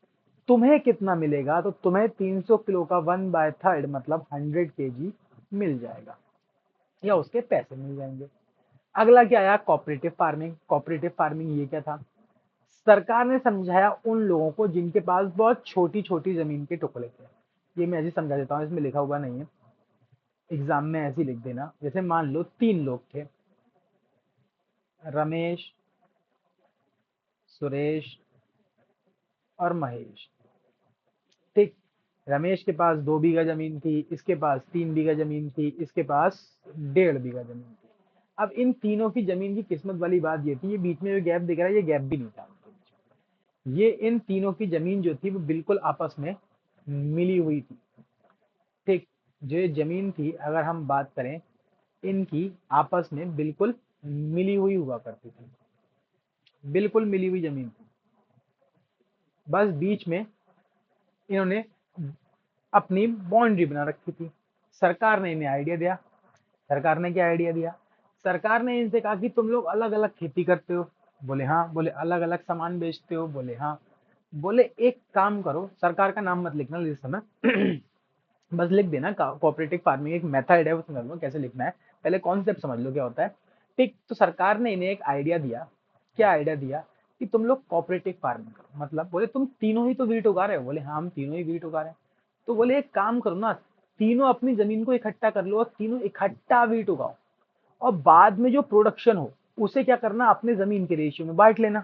तुम्हें कितना मिलेगा, तो तुम्हें 300 किलो का 1/3 मतलब 100 kg मिल जाएगा, या उसके पैसे मिल जाएंगे। अगला क्या आया, कॉपरेटिव फार्मिंग। कॉपरेटिव फार्मिंग ये क्या था, सरकार ने समझाया उन लोगों को जिनके पास बहुत छोटी छोटी जमीन के टुकड़े थे। ये मैं ऐसे समझा देता हूँ, इसमें लिखा हुआ नहीं है, एग्जाम में ऐसे ही लिख देना। जैसे मान लो 3 लोग थे, रमेश, सुरेश और महेश। ठीक, रमेश के पास 2 बीघा जमीन थी, इसके पास 3 बीघा जमीन थी, इसके पास 1.5 बीघा जमीन थी। अब इन तीनों की जमीन की किस्मत वाली बात ये थी, ये बीच में जो गैप दिख रहा है ये गैप भी नहीं था उनके बीच में। ये इन तीनों की जमीन जो थी वो बिल्कुल आपस में मिली हुई थी। ठीक, जो ये जमीन थी अगर हम बात करें, इनकी आपस में बिल्कुल मिली हुई हुआ करती थी, बिल्कुल मिली हुई जमीन थी। बस बीच में इन्होंने अपनी बाउंड्री बना रखी थी। सरकार ने इन्हें आइडिया दिया। सरकार ने क्या आइडिया दिया, सरकार ने इनसे कहा कि तुम लोग अलग अलग खेती करते हो, बोले हाँ, बोले अलग अलग सामान बेचते हो, बोले हाँ। बोले एक काम करो, सरकार का नाम मत लिखना इस समय बस लिख देना कोऑपरेटिव फार्मिंग एक मेथड है, वो समझ लो कैसे लिखना है, पहले कॉन्सेप्ट समझ लो क्या होता है। ठीक, तो सरकार ने इन्हें एक आइडिया दिया। क्या आइडिया दिया, कि तुम लोग कोऑपरेटिव फार्मिंग करो। मतलब बोले तुम तीनों ही तो वीट उगा रहे हो, बोले हाँ हम तीनों ही वीट उगा रहे हैं। तो बोले एक काम करो ना, तीनों अपनी जमीन को इकट्ठा कर लो और तीनों इकट्ठा वीट उगाओ, और बाद में जो प्रोडक्शन हो उसे क्या करना, अपने जमीन के रेशियो में बांट लेना।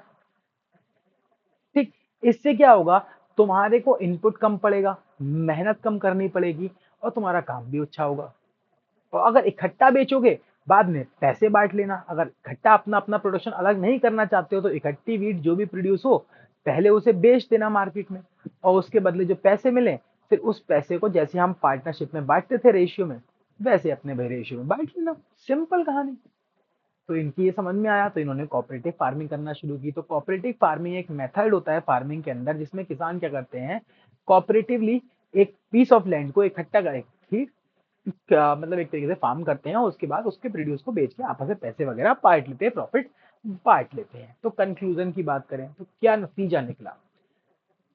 ठीक, इससे क्या होगा, तुम्हारे को इनपुट कम पड़ेगा, मेहनत कम करनी पड़ेगी, और तुम्हारा काम भी अच्छा होगा। और अगर इकट्ठा बेचोगे बाद में पैसे बांट लेना। अगर इकट्ठा अपना अपना प्रोडक्शन अलग नहीं करना चाहते हो तो इकट्ठी वीट जो भी प्रोड्यूस हो पहले उसे बेच देना मार्केट में, और उसके बदले जो पैसे मिले फिर उस पैसे को जैसे हम पार्टनरशिप में बांटते थे रेशियो में, वैसे अपने भाई रेशियो में बांट लेना। सिंपल कहानी। तो इनकी ये समझ में आया तो इन्होंने कोऑपरेटिव फार्मिंग करना शुरू की। तो कोऑपरेटिव फार्मिंग एक मेथड होता है फार्मिंग के अंदर जिसमें किसान क्या करते हैं, कोऑपरेटिवली एक पीस ऑफ लैंड को इकट्ठा करके क्या मतलब एक तरीके से फार्म करते हैं, और उसके बाद उसके प्रोड्यूस को बेच के आपस में पैसे वगैरह बांट लेते हैं, प्रॉफिट बांट लेते हैं। तो कंक्लूजन की बात करें तो क्या नतीजा निकला,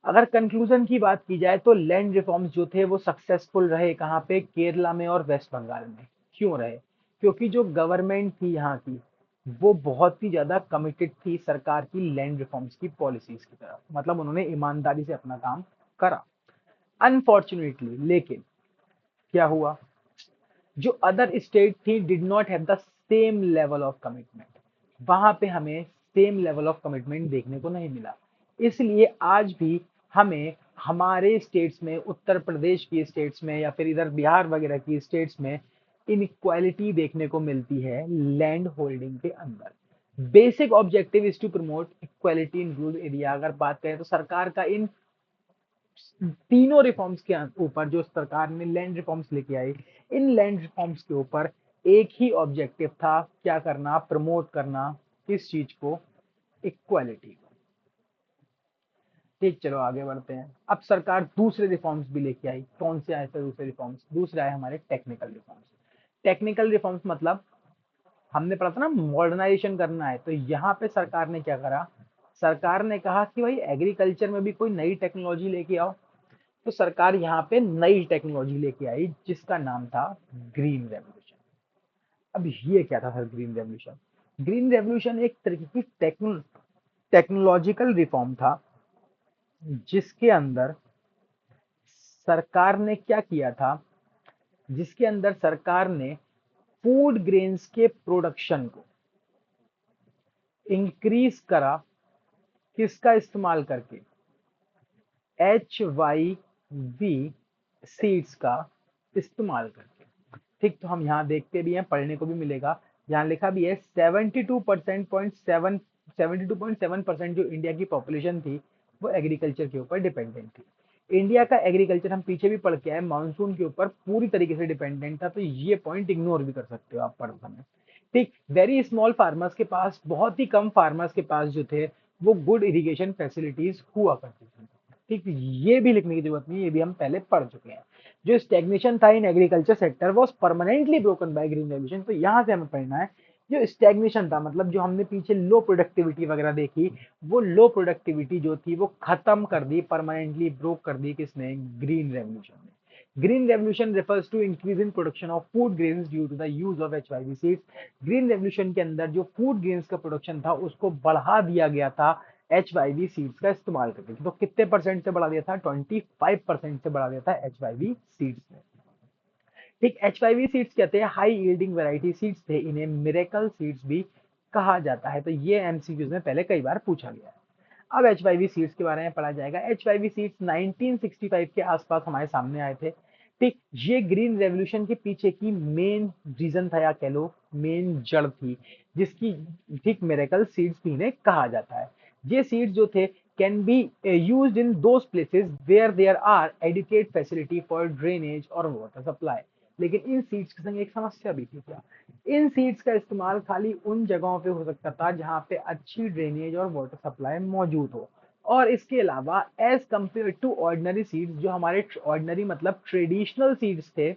अगर कंक्लूजन की बात की जाए तो लैंड रिफॉर्म्स जो थे वो सक्सेसफुल रहे। कहाँ पे, केरला में और वेस्ट बंगाल में। क्यों रहे, क्योंकि जो गवर्नमेंट थी यहाँ की वो बहुत ही ज्यादा कमिटेड थी सरकार की लैंड रिफॉर्म्स की पॉलिसीज की तरफ, मतलब उन्होंने ईमानदारी से अपना काम करा। अनफॉर्चुनेटली लेकिन क्या हुआ, जो अदर स्टेट थी did not have the same level of commitment, वहां पे हमें सेम लेवल ऑफ कमिटमेंट देखने को नहीं मिला। इसलिए आज भी हमें हमारे स्टेट्स में, उत्तर प्रदेश की स्टेट्स में या फिर इधर बिहार वगैरह की स्टेट्स में इनइक्वालिटी देखने को मिलती है लैंड होल्डिंग के अंदर। Basic objective is to promote equality in rural area. अगर बात करें तो सरकार का इन तीनों रिफॉर्म्स के ऊपर, जो सरकार ने लैंड रिफॉर्म्स लेके आई, इन लैंड रिफॉर्म्स के ऊपर एक ही ऑब्जेक्टिव था, क्या करना, प्रमोट करना, किस चीज को, इक्वालिटी को। ठीक, चलो आगे बढ़ते हैं। अब सरकार दूसरे रिफॉर्म्स भी लेके आई। कौन से आए थे दूसरे रिफॉर्म्स? दूसरे आए हमारे टेक्निकल रिफॉर्म्स। टेक्निकल रिफॉर्म्स मतलब हमने पढ़ा था ना, मॉडर्नाइजेशन करना है। तो यहाँ पे सरकार ने क्या करा, सरकार ने कहा कि भाई एग्रीकल्चर में भी कोई नई टेक्नोलॉजी लेके आओ। तो सरकार यहाँ पे नई टेक्नोलॉजी लेके आई जिसका नाम था ग्रीन रेवोल्यूशन। अब ये क्या था sir green revolution? Green revolution एक तरीके की टेक्नोलॉजिकल रिफॉर्म था जिसके अंदर सरकार ने क्या किया था, जिसके अंदर सरकार ने फूड ग्रेन्स के प्रोडक्शन को इंक्रीज करा। किसका इस्तेमाल करके? HYV सीड्स का इस्तेमाल करके। ठीक, तो हम यहाँ देखते भी हैं, पढ़ने को भी मिलेगा। यहाँ लिखा भी है 72.7% जो इंडिया की पॉपुलेशन थी वो एग्रीकल्चर के ऊपर डिपेंडेंट थी। इंडिया का एग्रीकल्चर, हम पीछे भी पढ़ के आए, मानसून के ऊपर पूरी तरीके से डिपेंडेंट था। तो ये पॉइंट इग्नोर भी कर सकते हो आप पढ़ते समय। ठीक, वेरी स्मॉल फार्मर्स के पास, बहुत ही कम फार्मर्स के पास जो थे वो गुड इरिगेशन फैसिलिटीज हुआ करती थी। ठीक, ये भी लिखने की जरूरत नहीं, ये भी हम पहले पढ़ चुके हैं। जो स्टैग्नेशन था in agriculture sector was permanently broken by green revolution. तो यहाँ से हमें पढ़ना है, जो स्टैग्नेशन था, मतलब जो हमने पीछे लो प्रोडक्टिविटी वगैरह देखी, वो लो प्रोडक्टिविटी जो थी वो खत्म कर दी, परमानेंटली ब्रोक कर दी किसने? ग्रीन रेवोल्यूशन ने। Green revolution refers to increase in production of food grains due to the use of HYV seeds। Green revolution के अंदर जो फूड ग्रेन्स का प्रोडक्शन था उसको बढ़ा दिया गया था HYV सीड्स का इस्तेमाल करके। तो कितने परसेंट से बढ़ा दिया था? 25% से बढ़ा दिया था HYV सीड्स ने। ठीक, HYV सीड्स कहते हैं हाई यील्डिंग वैरायटी सीड्स थे, इन्हें मिरेकल सीड्स भी कहा जाता है। तो ये एमसीक्यूज में पहले कई बार पूछा गया है। अब HYV सीड्स के बारे में पढ़ा जाएगा। HYV सीड्स 1965 के आसपास हमारे सामने आए थे। ठीक, ये ग्रीन रेवोल्यूशन के पीछे की मेन रीजन था, या कह लो मेन जड़ थी, जिसकी ठीक मिरेकल सीड्स भी इन्हें कहा जाता है। ये सीड्स जो थे can be used in those places where there are adequate facility for drainage और वाटर सप्लाई। लेकिन इन सीड्स के संग एक समस्या भी थी। क्या? इन सीड्स का इस्तेमाल खाली उन जगहों पे हो सकता था जहां पे अच्छी ड्रेनेज और वाटर सप्लाई मौजूद हो। और इसके अलावा as compare to ordinary seeds, जो हमारे ऑर्डिनरी मतलब ट्रेडिशनल सीड्स थे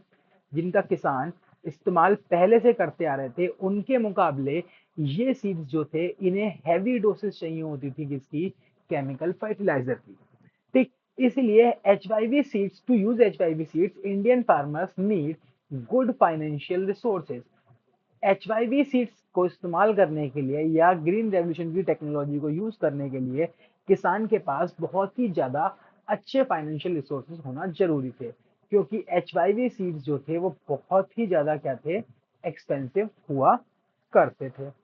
जिनका किसान इस्तेमाल पहले से करते आ रहे थे, उनके मुकाबले ये सीड्स जो थे इन्हें हैवी डोसेस चाहिए होती थी किसकी? केमिकल फर्टिलाइजर की। ठीक, इसलिए HYV seeds, to use HYV seeds Indian farmers need good financial resources. HYV seeds को इस्तेमाल करने के लिए या ग्रीन रेवोल्यूशन की टेक्नोलॉजी को यूज करने के लिए किसान के पास बहुत ही ज्यादा अच्छे फाइनेंशियल रिसोर्सेज होना जरूरी थे, क्योंकि HYV सीड्स जो थे वो बहुत ही ज्यादा क्या थे? एक्सपेंसिव हुआ करते थे।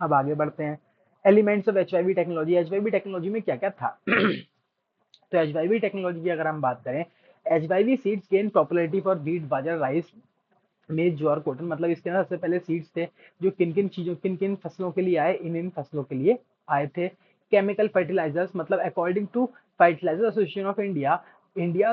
अब आगे बढ़ते हैं। Elements of HYV technology. HYV technology में क्या क्या था? तो HYV टेक्नोलॉजी की अगर हम बात करें, HYV seeds gain popularity for wheat, bajra, rice, मेज, ज्वार, कॉटन। मतलब इसके अंदर सबसे पहले सीड्स थे जो किन किन चीजों, किन किन फसलों के लिए आए, इन इन फसलों के लिए आए थे। केमिकल फर्टिलाइजर्स, मतलब according to fertilizer association of India, India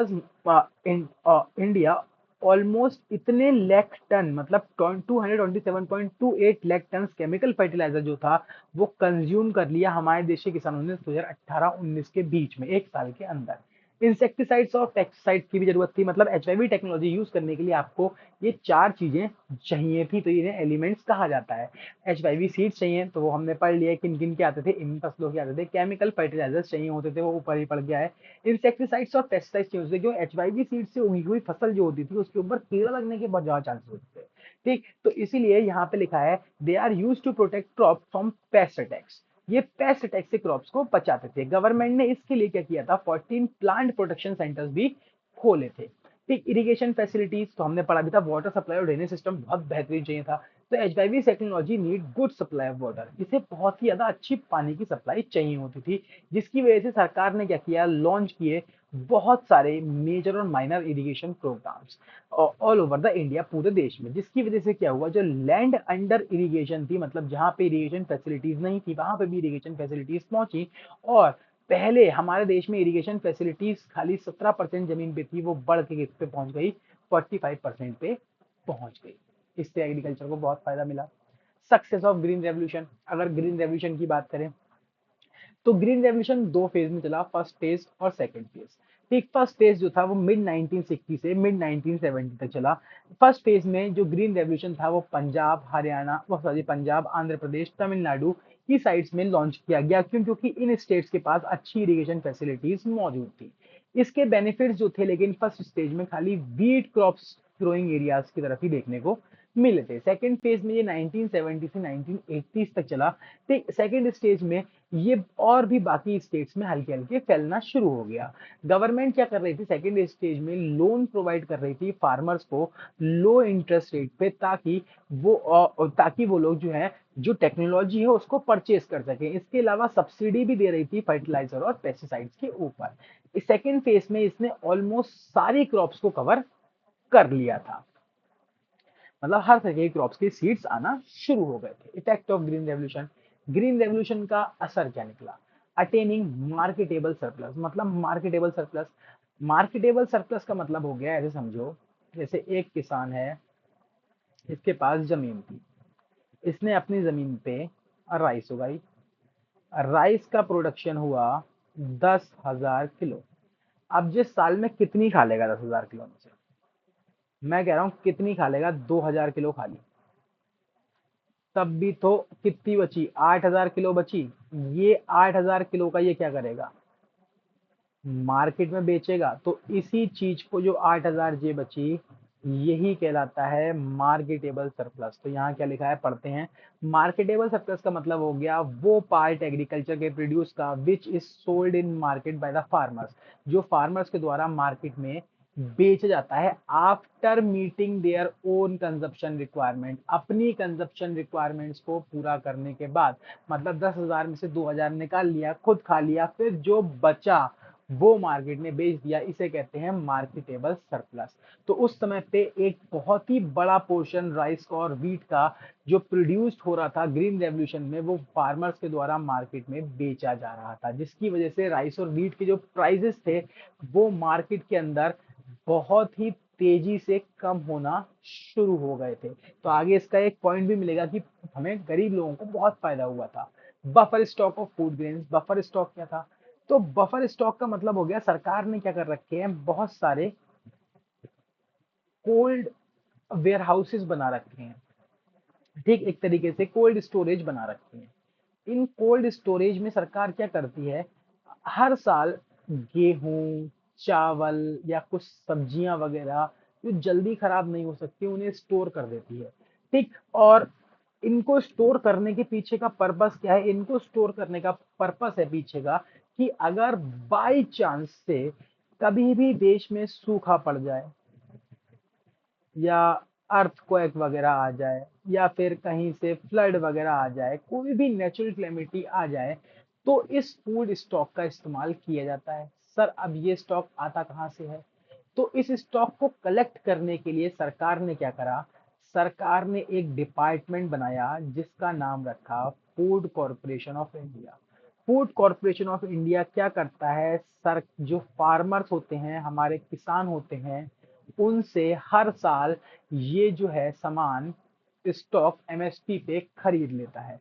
almost इतने लाख टन, मतलब 227.28 लाख टन केमिकल फर्टिलाइजर जो था वो कंज्यूम कर लिया हमारे देश के किसानों ने 2018-19 के बीच में, एक साल के अंदर। इंसेक्टिसाइड्स और पेस्टिसाइड्स की भी जरूरत थी। मतलब HYV टेक्नोलॉजी यूज करने के लिए आपको ये चार चीजें चाहिए थी, तो इन्हें एलिमेंट्स कहा जाता है। HYV सीड्स चाहिए तो वो हमने पढ़ लिया किन किन के आते थे, इन फसलों के आते थे। केमिकल फर्टिलाइजर्स चाहिए होते थे, वो ऊपर ही पड़ गया है। इंसेक्टिसाइड्स और पेस्टिसाइड्स चाहिए होते थे, क्यों? HYV सीड से उगी हुई फसल जो होती थी उसके ऊपर कीड़ा लगने के बहुत ज्यादा चांसेस होते थे। ठीक, तो इसीलिए यहाँ पे लिखा है they are use to protect crop from pest attacks. ये पेस्ट अटैक से क्रॉप्स को बचाते थे। गवर्नमेंट ने इसके लिए क्या किया था? 14 प्लांट प्रोटेक्शन सेंटर्स भी खोले थे। ठीक, इरिगेशन फैसिलिटीज तो हमने पढ़ा भी था, वाटर सप्लाई और ड्रेनेज सिस्टम बहुत बेहतरीन चाहिए था। तो H5 technology need good supply of water, इसे बहुत ही ज्यादा अच्छी पानी की सप्लाई चाहिए होती थी, जिसकी वजह से सरकार ने क्या किया, लॉन्च किए बहुत सारे मेजर और minor irrigation programmes all over the India, पूरे देश में, जिसकी वजह से क्या हुआ, जो लैंड अंडर इरिगेशन थी, मतलब जहां पे इरिगेशन फैसिलिटीज नहीं थी वहां पे भी इरिगेशन फैसिलिटीज पहुंची। और पहले हमारे देश में इरिगेशन फैसिलिटीज खाली 17% जमीन पे थी, वो बढ़ के किस पे पहुंच गई, 45% पे पहुंच गई। इससे एग्रीकल्चर को बहुत फायदा मिला। सक्सेस ऑफ ग्रीन रेवोल्यूशन, अगर ग्रीन रेवोल्यूशन की बात करें तो ग्रीन रेवोल्यूशन दो फेज में चला, फर्स्ट फेज और सेकंड फेज। ठीक, फर्स्ट फेज जो था वो मिड 1960 से मिड 1970 तक चला। फर्स्ट फेज में जो ग्रीन रेवोल्यूशन था वो पंजाब, हरियाणा, वो सॉरी पंजाब, आंध्र प्रदेश, तमिलनाडु की साइड्स में लॉन्च किया गया, क्यों, क्योंकि इन स्टेट्स के पास अच्छी इरिगेशन फैसिलिटीज मौजूद थी। इसके बेनिफिट्स जो थे, लेकिन फर्स्ट स्टेज में खाली वीट क्रॉप्स ग्रोइंग एरियाज की तरफ ही देखने को मिले थे। सेकंड फेज में ये 1970 से 1980 तक चला। ठीक, सेकंड स्टेज में ये और भी बाकी स्टेट्स में हल्के हल्के फैलना शुरू हो गया। गवर्नमेंट क्या कर रही थी, सेकंड स्टेज में लोन प्रोवाइड कर रही थी फार्मर्स को लो इंटरेस्ट रेट पे, ताकि वो लोग जो है, जो टेक्नोलॉजी है उसको परचेज कर सके। इसके अलावा सब्सिडी भी दे रही थी फर्टिलाइजर और पेस्टिसाइड्स के ऊपर। इस सेकंड फेज में इसने ऑलमोस्ट सारी क्रॉप्स को कवर कर लिया था, मतलब हर तरह के क्रॉप्स के सीड्स आना शुरू हो गए थे। Effect of green revolution, green revolution का असर क्या निकला, अटेनिंग मार्केटेबल सरप्लस, मतलब मार्केटेबल सरप्लस, मार्केटेबल सरप्लस का मतलब हो गया, ऐसे समझो जैसे एक किसान है, इसके पास जमीन थी, इसने अपनी जमीन पे राइस उगाई, राइस का प्रोडक्शन हुआ 10,000 किलो। अब जिस साल में कितनी खा लेगा 10,000 किलो में से, मैं कह रहा हूं कितनी खा लेगा, 2,000 किलो खा ली, तब भी तो कितनी बची, 8,000 किलो बची। ये 8,000 किलो का ये क्या करेगा, मार्केट में बेचेगा। तो इसी चीज को जो 8,000 जे बची, यही कहलाता है मार्केटेबल सरप्लस। तो यहाँ क्या लिखा है, पढ़ते हैं। मार्केटेबल सरप्लस का मतलब हो गया वो पार्ट एग्रीकल्चर के प्रोड्यूस का which is sold in market by the farmers, जो फार्मर्स के द्वारा मार्केट में बेचा जाता है after meeting their own consumption requirement, अपनी कंजप्शन रिक्वायरमेंट्स को पूरा करने के बाद, मतलब 10,000 में से 2,000 निकाल लिया, खुद खा लिया, फिर जो बचा वो मार्केट में बेच दिया, इसे कहते हैं मार्केटेबल सरप्लस। तो उस समय पे एक बहुत ही बड़ा पोर्शन राइस का और व्हीट का जो प्रोड्यूस्ड हो रहा था ग्रीन रेवोल्यूशन में, वो फार्मर्स के द्वारा मार्केट में बेचा जा रहा था, जिसकी वजह से राइस और व्हीट के जो प्राइसेस थे वो मार्केट के अंदर बहुत ही तेजी से कम होना शुरू हो गए थे। तो आगे इसका एक पॉइंट भी मिलेगा कि हमें गरीब लोगों को बहुत फायदा हुआ था। Buffer stock of food grains, buffer stock क्या था, तो बफर स्टॉक का मतलब हो गया, सरकार ने क्या कर रखे हैं, बहुत सारे कोल्ड वेयर हाउसेस बना रखे हैं। ठीक, एक तरीके से कोल्ड स्टोरेज बना रखे हैं। इन कोल्ड स्टोरेज में सरकार क्या करती है, हर साल गेहूं, चावल या कुछ सब्जियां वगैरह जो जल्दी खराब नहीं हो सकती, उन्हें स्टोर कर देती है। ठीक, और इनको स्टोर करने के पीछे का पर्पस क्या है, इनको स्टोर करने का पर्पस है पीछे का, कि अगर बाई चांस से कभी भी देश में सूखा पड़ जाए, या अर्थक्वेक वगैरह आ जाए, या फिर कहीं से फ्लड वगैरह आ जाए, कोई भी नेचुरल क्लेमिटी आ जाए, तो इस फूड स्टॉक का इस्तेमाल किया जाता है। सर, अब ये स्टॉक आता कहाँ से है, तो इस स्टॉक को कलेक्ट करने के लिए सरकार ने क्या करा, सरकार ने एक डिपार्टमेंट बनाया जिसका नाम रखा food corporation of India. Food corporation of India क्या करता है, सर, जो फार्मर्स होते हैं, हमारे किसान होते हैं, उनसे हर साल ये जो है सामान स्टॉक एमएसपी पे खरीद लेता है।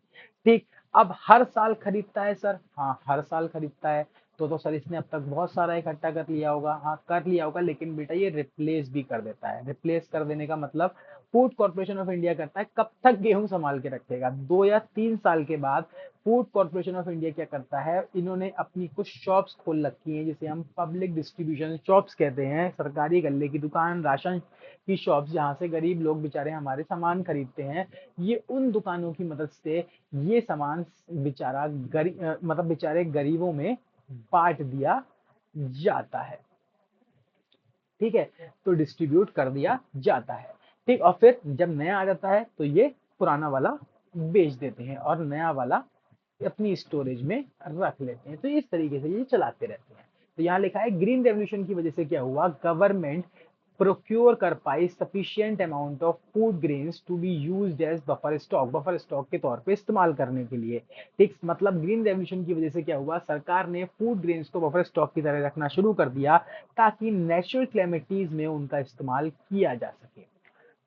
ठीक, अब हर साल खरीदता है सर, हाँ हर साल खरीदता है। तो सर इसने अब तक बहुत सारा इकट्ठा कर लिया होगा, हाँ कर लिया होगा, लेकिन बेटा ये रिप्लेस भी कर देता है। रिप्लेस कर देने का मतलब फूड कॉर्पोरेशन ऑफ इंडिया करता है, कब तक गेहूं संभाल के रखेगा, 2 या 3 साल के बाद फूड कॉर्पोरेशन ऑफ इंडिया क्या करता है, इन्होंने अपनी कुछ शॉप्स खोल रखी हैं, जिसे हम पब्लिक डिस्ट्रीब्यूशन शॉप्स कहते हैं, सरकारी गल्ले की दुकान, राशन की शॉप्स, जहाँ से गरीब लोग बेचारे हमारे सामान खरीदते हैं। ये उन दुकानों की मदद से ये सामान बेचारा मतलब बेचारे गरीबों में बांट दिया जाता है। ठीक है, तो डिस्ट्रीब्यूट कर दिया जाता है। ठीक, और फिर जब नया आ जाता है तो ये पुराना वाला बेच देते हैं और नया वाला अपनी स्टोरेज में रख लेते हैं। तो इस तरीके से ये चलाते रहते हैं। तो यहाँ लिखा है ग्रीन रेवोल्यूशन की वजह से क्या हुआ, गवर्नमेंट प्रोक्योर कर पाई sufficient amount of food grains to be used as buffer stock के तौर पे इस्तेमाल करने के लिए। ठीक, मतलब ग्रीन रेवोल्यूशन की वजह से क्या हुआ, सरकार ने फूड ग्रेन्स को बफर स्टॉक की तरह रखना शुरू कर दिया ताकि नेचुरल क्लेमिटीज में उनका इस्तेमाल किया जा सके।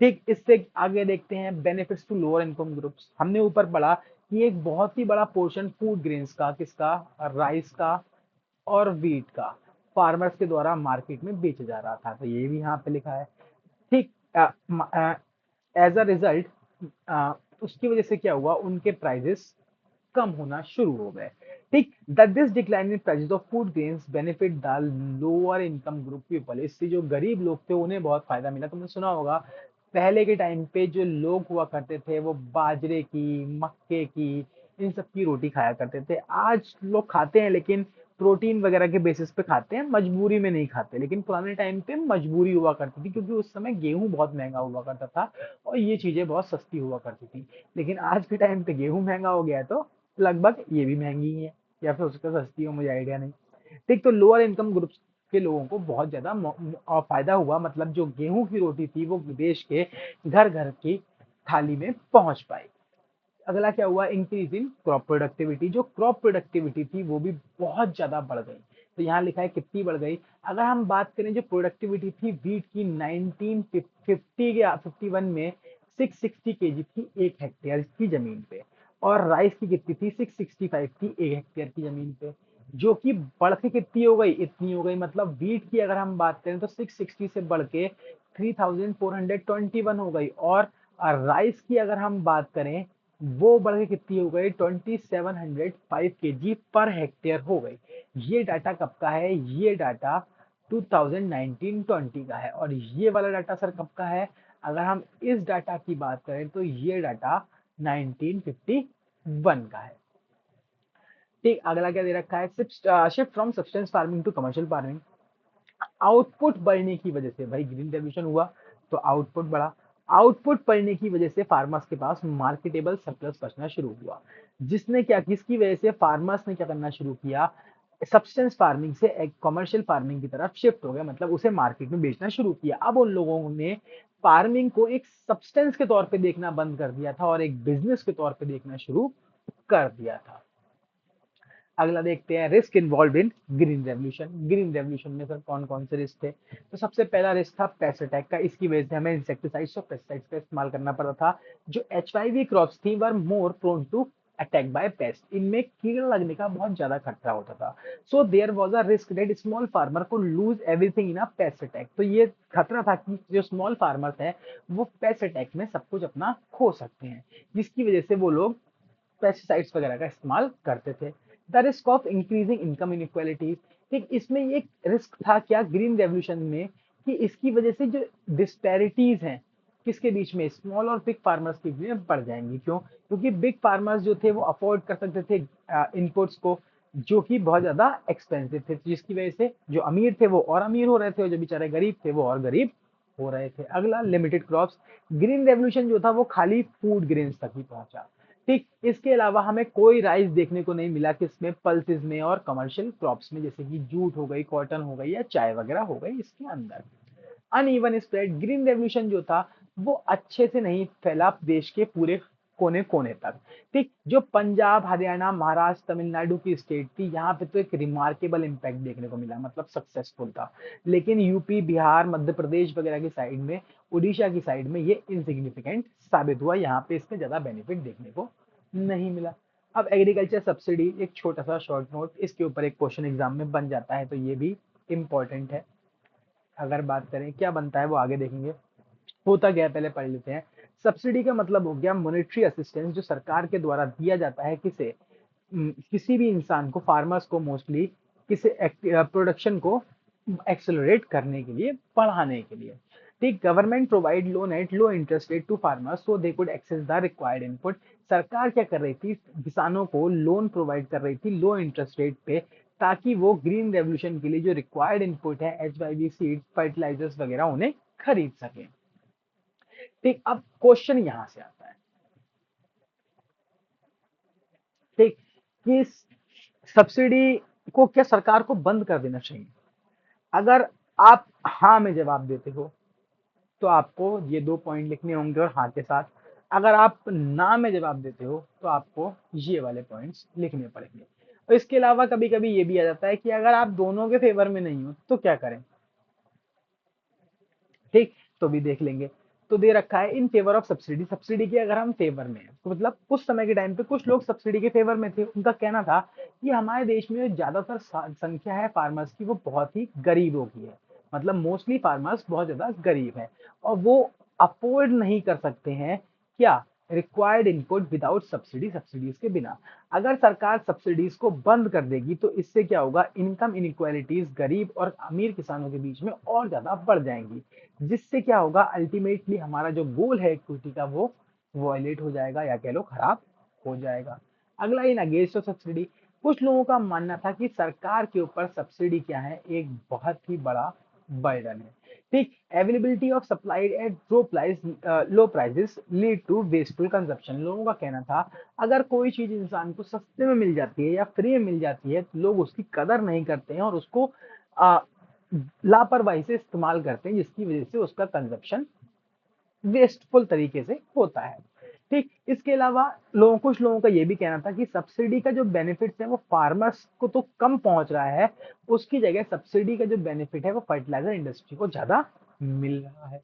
ठीक, इससे आगे देखते हैं benefits to lower income groups. हमने ऊपर पढ़ा कि एक बहुत ही बड़ा पोर्शन फूड ग्रेन्स का, किसका, राइस का और व्हीट का फार्मर्स के द्वारा मार्केट में बेचा जा रहा था। तो ये भी यहाँ पे लिखा है। ठीक, एज अ रिजल्ट उसकी वजह से क्या हुआ, उनके प्राइजेस कम होना शुरू हो गए। ठीक, that this decline in prices of food grains benefit the lower income group people. इससे जो गरीब लोग थे उन्हें बहुत फायदा मिला। तुमने सुना होगा पहले के टाइम पे जो लोग हुआ करते थे वो बाजरे की, मक्के की, इन सब की रोटी खाया करते थे। आज लोग खाते हैं लेकिन प्रोटीन वगैरह के बेसिस पे खाते हैं, मजबूरी में नहीं खाते। लेकिन पुराने टाइम पे मजबूरी हुआ करती थी क्योंकि उस समय गेहूं बहुत महंगा हुआ करता था और ये चीजें बहुत सस्ती हुआ करती थी। लेकिन आज के टाइम पे गेहूं महंगा हो गया है तो लगभग ये भी महंगी ही है, या फिर उसका सस्ती हो, मुझे आइडिया नहीं। ठीक, तो लोअर इनकम ग्रुप्स के लोगों को बहुत ज्यादा फायदा हुआ। मतलब जो गेहूं की रोटी थी वो देश के घर घर की थाली में पहुंच पाई। अगला क्या हुआ, इंक्रीज इन क्रॉप प्रोडक्टिविटी। जो क्रॉप प्रोडक्टिविटी थी वो भी बहुत ज्यादा बढ़ गई। तो यहाँ लिखा है कितनी बढ़ गई। अगर हम बात करें जो प्रोडक्टिविटी थी वीट की 1950 या 51 में 660 केजी थी एक हेक्टेयर की जमीन पे, और राइस की कितनी थी, 665 थी एक हेक्टेयर की जमीन पे। जो कि बढ़ के कितनी हो गई, इतनी हो गई। मतलब वीट की अगर हम बात करें तो 660 से बढ़ के 3421 हो गई, और राइस की अगर हम बात करें वो बढ़ के कितनी हो गई, 2705 केजी पर हेक्टेयर हो गई। ये डाटा कब का है, ये डाटा 2019-20 का है। और ये वाला डाटा सर कब का है, अगर हम इस डाटा की बात करें तो ये डाटा 1951 का है। ठीक, अगला क्या दे रखा है, shift from subsistence farming to commercial farming. Output बढ़ने की वजह से, भाई ग्रीन रेवोल्यूशन हुआ तो आउटपुट बढ़ा। आउटपुट बढ़ने की वजह से फार्मर्स के पास मार्केटेबल सरप्लस बचना शुरू हुआ, जिसने क्या, किसकी वजह से फार्मर्स ने क्या करना शुरू किया, सब्सटेंस फार्मिंग से एक कमर्शियल फार्मिंग की तरफ शिफ्ट हो गया। मतलब उसे मार्केट में बेचना शुरू किया। अब उन लोगों ने फार्मिंग को एक सब्सटेंस के तौर पे देखना बंद कर दिया था और एक बिजनेस के तौर पे देखना शुरू कर दिया था। अगला देखते हैं risk involve in green revolution. Green revolution में सर कौन कौन से रिस्क थे, तो सबसे पहला रिस्क था पेस्ट अटैक का। इसकी वजह से हमें इंसेक्टिसाइड्स और पेस्टिसाइड्स का इस्तेमाल करना पड़ा था। जो HIV क्रॉप्स थी were more prone to attack by pest. इनमें कीड़ा लगने का बहुत ज्यादा खतरा होता था। So there was a risk that small farmer को lose everything in a pest attack. तो ये खतरा था कि जो स्मॉल फार्मर्स है वो पेस्ट अटैक में सब कुछ अपना खो सकते हैं, जिसकी वजह से वो लोग पेस्टिसाइड्स वगैरह का इस्तेमाल करते थे। The risk of increasing income inequality. ठीक, इसमें ये रिस्क था क्या ग्रीन रेवोल्यूशन में, कि इसकी वजह से जो डिस्पैरिटीज हैं किसके बीच में, स्मॉल और बिग फार्मर्स के बीच में बढ़ जाएंगी। क्यों, क्योंकि बिग फार्मर्स जो थे वो अफोर्ड कर सकते थे इनपुट्स को जो कि बहुत ज्यादा एक्सपेंसिव थे, जिसकी वजह से जो अमीर थे वो और अमीर हो रहे थे और जो बेचारे गरीब थे वो और गरीब हो रहे थे। अगला लिमिटेड क्रॉप्स। ग्रीन रेवोल्यूशन जो था वो खाली फूड ग्रेन्स तक ही पहुंचा। ठीक, इसके अलावा हमें कोई राइस देखने को नहीं मिला किसमें, पल्सेस में और कमर्शियल क्रॉप्स में, जैसे कि जूट हो गई, कॉटन हो गई या चाय वगैरह हो गई इसके अंदर। Uneven spread. ग्रीन रेवोल्यूशन जो था वो अच्छे से नहीं फैला देश के पूरे कोने कोने तक। ठीक, जो पंजाब, हरियाणा, महाराष्ट्र, तमिलनाडु की स्टेट थी यहाँ पे तो एक रिमार्केबल इम्पैक्ट देखने को मिला, मतलब सक्सेसफुल था। लेकिन यूपी, बिहार, मध्य प्रदेश वगैरह की साइड में, उड़ीसा की साइड में ये इनसिग्निफिकेंट साबित हुआ। यहाँ पे इसमें ज्यादा बेनिफिट देखने को नहीं मिला। अब एग्रीकल्चर सब्सिडी, एक छोटा सा शॉर्ट नोट, इसके ऊपर एक क्वेश्चन एग्जाम में बन जाता है तो ये भी इंपॉर्टेंट है। अगर बात करें क्या बनता है वो आगे देखेंगे, होता क्या है पहले पढ़ लेते हैं। सब्सिडी का मतलब हो गया मॉनेटरी असिस्टेंस जो सरकार के द्वारा दिया जाता है किसे, किसी भी इंसान को, फार्मर्स को मोस्टली, किसी प्रोडक्शन को एक्सेलरेट करने के लिए, बढ़ाने के लिए। ठीक, government provide loan at low interest rate to farmers so they could access the required input. सरकार क्या कर रही थी, किसानों को लोन प्रोवाइड कर रही थी लो इंटरेस्ट रेट पे, ताकि वो ग्रीन रेवोल्यूशन के लिए जो रिक्वायर्ड इनपुट है, HYV सीड, फर्टिलाइजर्स वगैरह, उन्हें खरीद सके। ठीक, अब क्वेश्चन यहां से आता है ठीक, कि सब्सिडी को क्या सरकार को बंद कर देना चाहिए? अगर आप हाँ में जवाब देते हो तो आपको ये 2 पॉइंट लिखने होंगे और हाँ के साथ। अगर आप ना में जवाब देते हो तो आपको ये वाले पॉइंट्स लिखने पड़ेंगे। और इसके अलावा कभी-कभी ये भी आ जाता है कि अगर आप दोनों के फेवर में नहीं हो तो क्या करें? ठीक, तो भी देख लेंगे। तो दे रखा है in favour of subsidy, subsidy के अगर हम फेवर में हैं तो मतलब उस समय के टाइम पे कुछ लोग सब्सिडी के फेवर में थे। उनका कहना था कि हमारे देश में जो ज्यादातर संख्या है फार्मर्स की वो बहुत ही गरीबों की है। मतलब मोस्टली फार्मर्स बहुत ज्यादा गरीब है और वो अफोर्ड नहीं कर सकते हैं क्या, required input without subsidy, subsidies के बिना। अगर सरकार सब्सिडीज को बंद कर देगी तो इससे क्या होगा, इनकम इनइक्वालिटीज गरीब और अमीर किसानों के बीच में और ज्यादा बढ़ जाएंगी, जिससे क्या होगा, अल्टीमेटली हमारा जो गोल है इक्विटी का वो वॉयलेट हो जाएगा या कह लो खराब हो जाएगा। अगला, इन अगेंस्ट ऑफ सब्सिडी, कुछ लोगों का मानना था कि सरकार के ऊपर सब्सिडी क्या है, एक बहुत ही बड़ा बर्डन है। ठीक, availability of supply at low prices lead to wasteful consumption, लोगों का कहना था अगर कोई चीज इंसान को सस्ते में मिल जाती है या फ्री में मिल जाती है तो लोग उसकी कदर नहीं करते हैं और उसको आ, लापरवाही से इस्तेमाल करते हैं, जिसकी वजह से उसका कंजप्शन वेस्टफुल तरीके से होता है। ठीक, इसके अलावा कुछ लोगों का ये भी कहना था कि सब्सिडी का जो बेनिफिट है वो फार्मर्स को तो कम पहुंच रहा है, उसकी जगह सब्सिडी का जो बेनिफिट है वो फर्टिलाइजर इंडस्ट्री को ज्यादा मिल रहा है।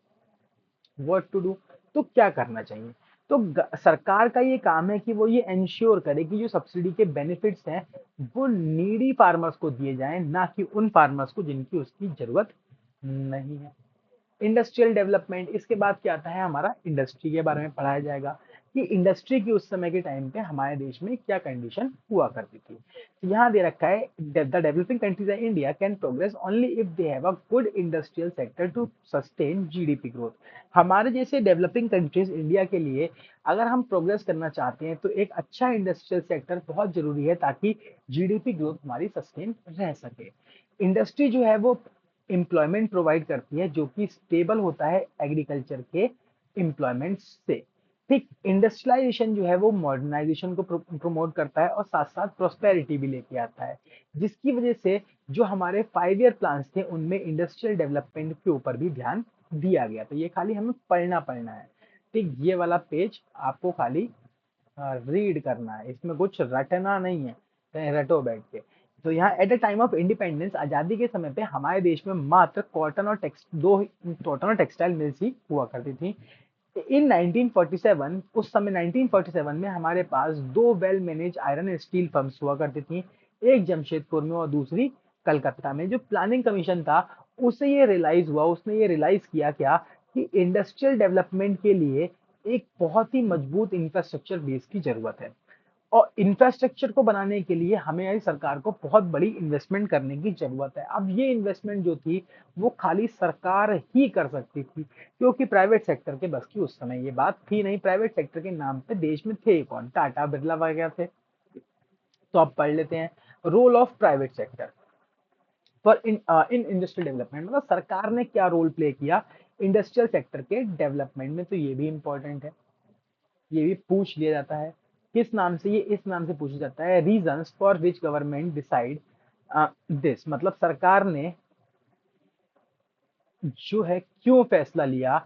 व्हाट टू डू, तो क्या करना चाहिए? तो सरकार का ये काम है कि वो ये इंश्योर करे कि जो सब्सिडी के बेनिफिट्स हैं वो नीडी फार्मर्स को दिए जाएं, ना कि उन फार्मर्स को जिनकी उसकी जरूरत नहीं है। इंडस्ट्रियल डेवलपमेंट, इसके बाद क्या आता है, हमारा इंडस्ट्री के बारे में पढ़ाया जाएगा कि इंडस्ट्री की उस समय के टाइम पे हमारे देश में क्या कंडीशन हुआ करती थी। तो यहाँ दे रखा है the developing countries of India can progress only if they have a good industrial sector to sustain GDP growth. हमारे जैसे डेवलपिंग कंट्रीज इंडिया के लिए अगर हम प्रोग्रेस करना चाहते हैं तो एक अच्छा इंडस्ट्रियल सेक्टर बहुत जरूरी है ताकि जीडीपी ग्रोथ हमारी सस्टेन रह सके। इंडस्ट्री जो है वो एम्प्लॉयमेंट प्रोवाइड करती है जो कि स्टेबल होता है एग्रीकल्चर के एम्प्लॉयमेंट से। ठीक, इंडस्ट्रियलाइजेशन जो है वो मॉडर्नाइजेशन को प्रमोट करता है और साथ साथ प्रोस्पेरिटी भी लेके आता है, जिसकी वजह से जो हमारे 5 ईयर प्लान्स थे उनमें इंडस्ट्रियल डेवलपमेंट के ऊपर भी ध्यान दिया गया। तो ये खाली हमें पढ़ना है। ठीक, ये वाला पेज आपको खाली रीड करना है, इसमें कुछ रटना नहीं है, कहीं रटो बैठ के। तो यहाँ at the time of independence, आजादी के समय पे हमारे देश में मात्र कॉटन और टेक्सटाइल मिल्स ही हुआ करती थी। इन 1947, उस समय 1947 में हमारे पास दो well manage iron and steel firms हुआ करती थी, एक जमशेदपुर में और दूसरी कलकत्ता में। जो प्लानिंग कमीशन था उसे ये रियलाइज हुआ, उसने ये रियलाइज किया क्या, कि इंडस्ट्रियल डेवलपमेंट के लिए एक बहुत ही मजबूत इंफ्रास्ट्रक्चर बेस की जरूरत है और इंफ्रास्ट्रक्चर को बनाने के लिए हमें सरकार को बहुत बड़ी इन्वेस्टमेंट करने की जरूरत है। अब ये इन्वेस्टमेंट जो थी वो खाली सरकार ही कर सकती थी, क्योंकि प्राइवेट सेक्टर के बस की उस समय ये बात थी नहीं। प्राइवेट सेक्टर के नाम पे देश में थे कौन, टाटा बिरला वगैरह थे। तो अब पढ़ लेते हैं role of private sector for in industrial development, मतलब सरकार ने क्या रोल प्ले किया इंडस्ट्रियल सेक्टर के डेवलपमेंट में। तो ये भी इंपॉर्टेंट है, ये भी पूछ लिया जाता है। किस नाम से, ये इस नाम से पूछा जाता है, reasons for which government decide this, मतलब सरकार ने जो है क्यों फैसला लिया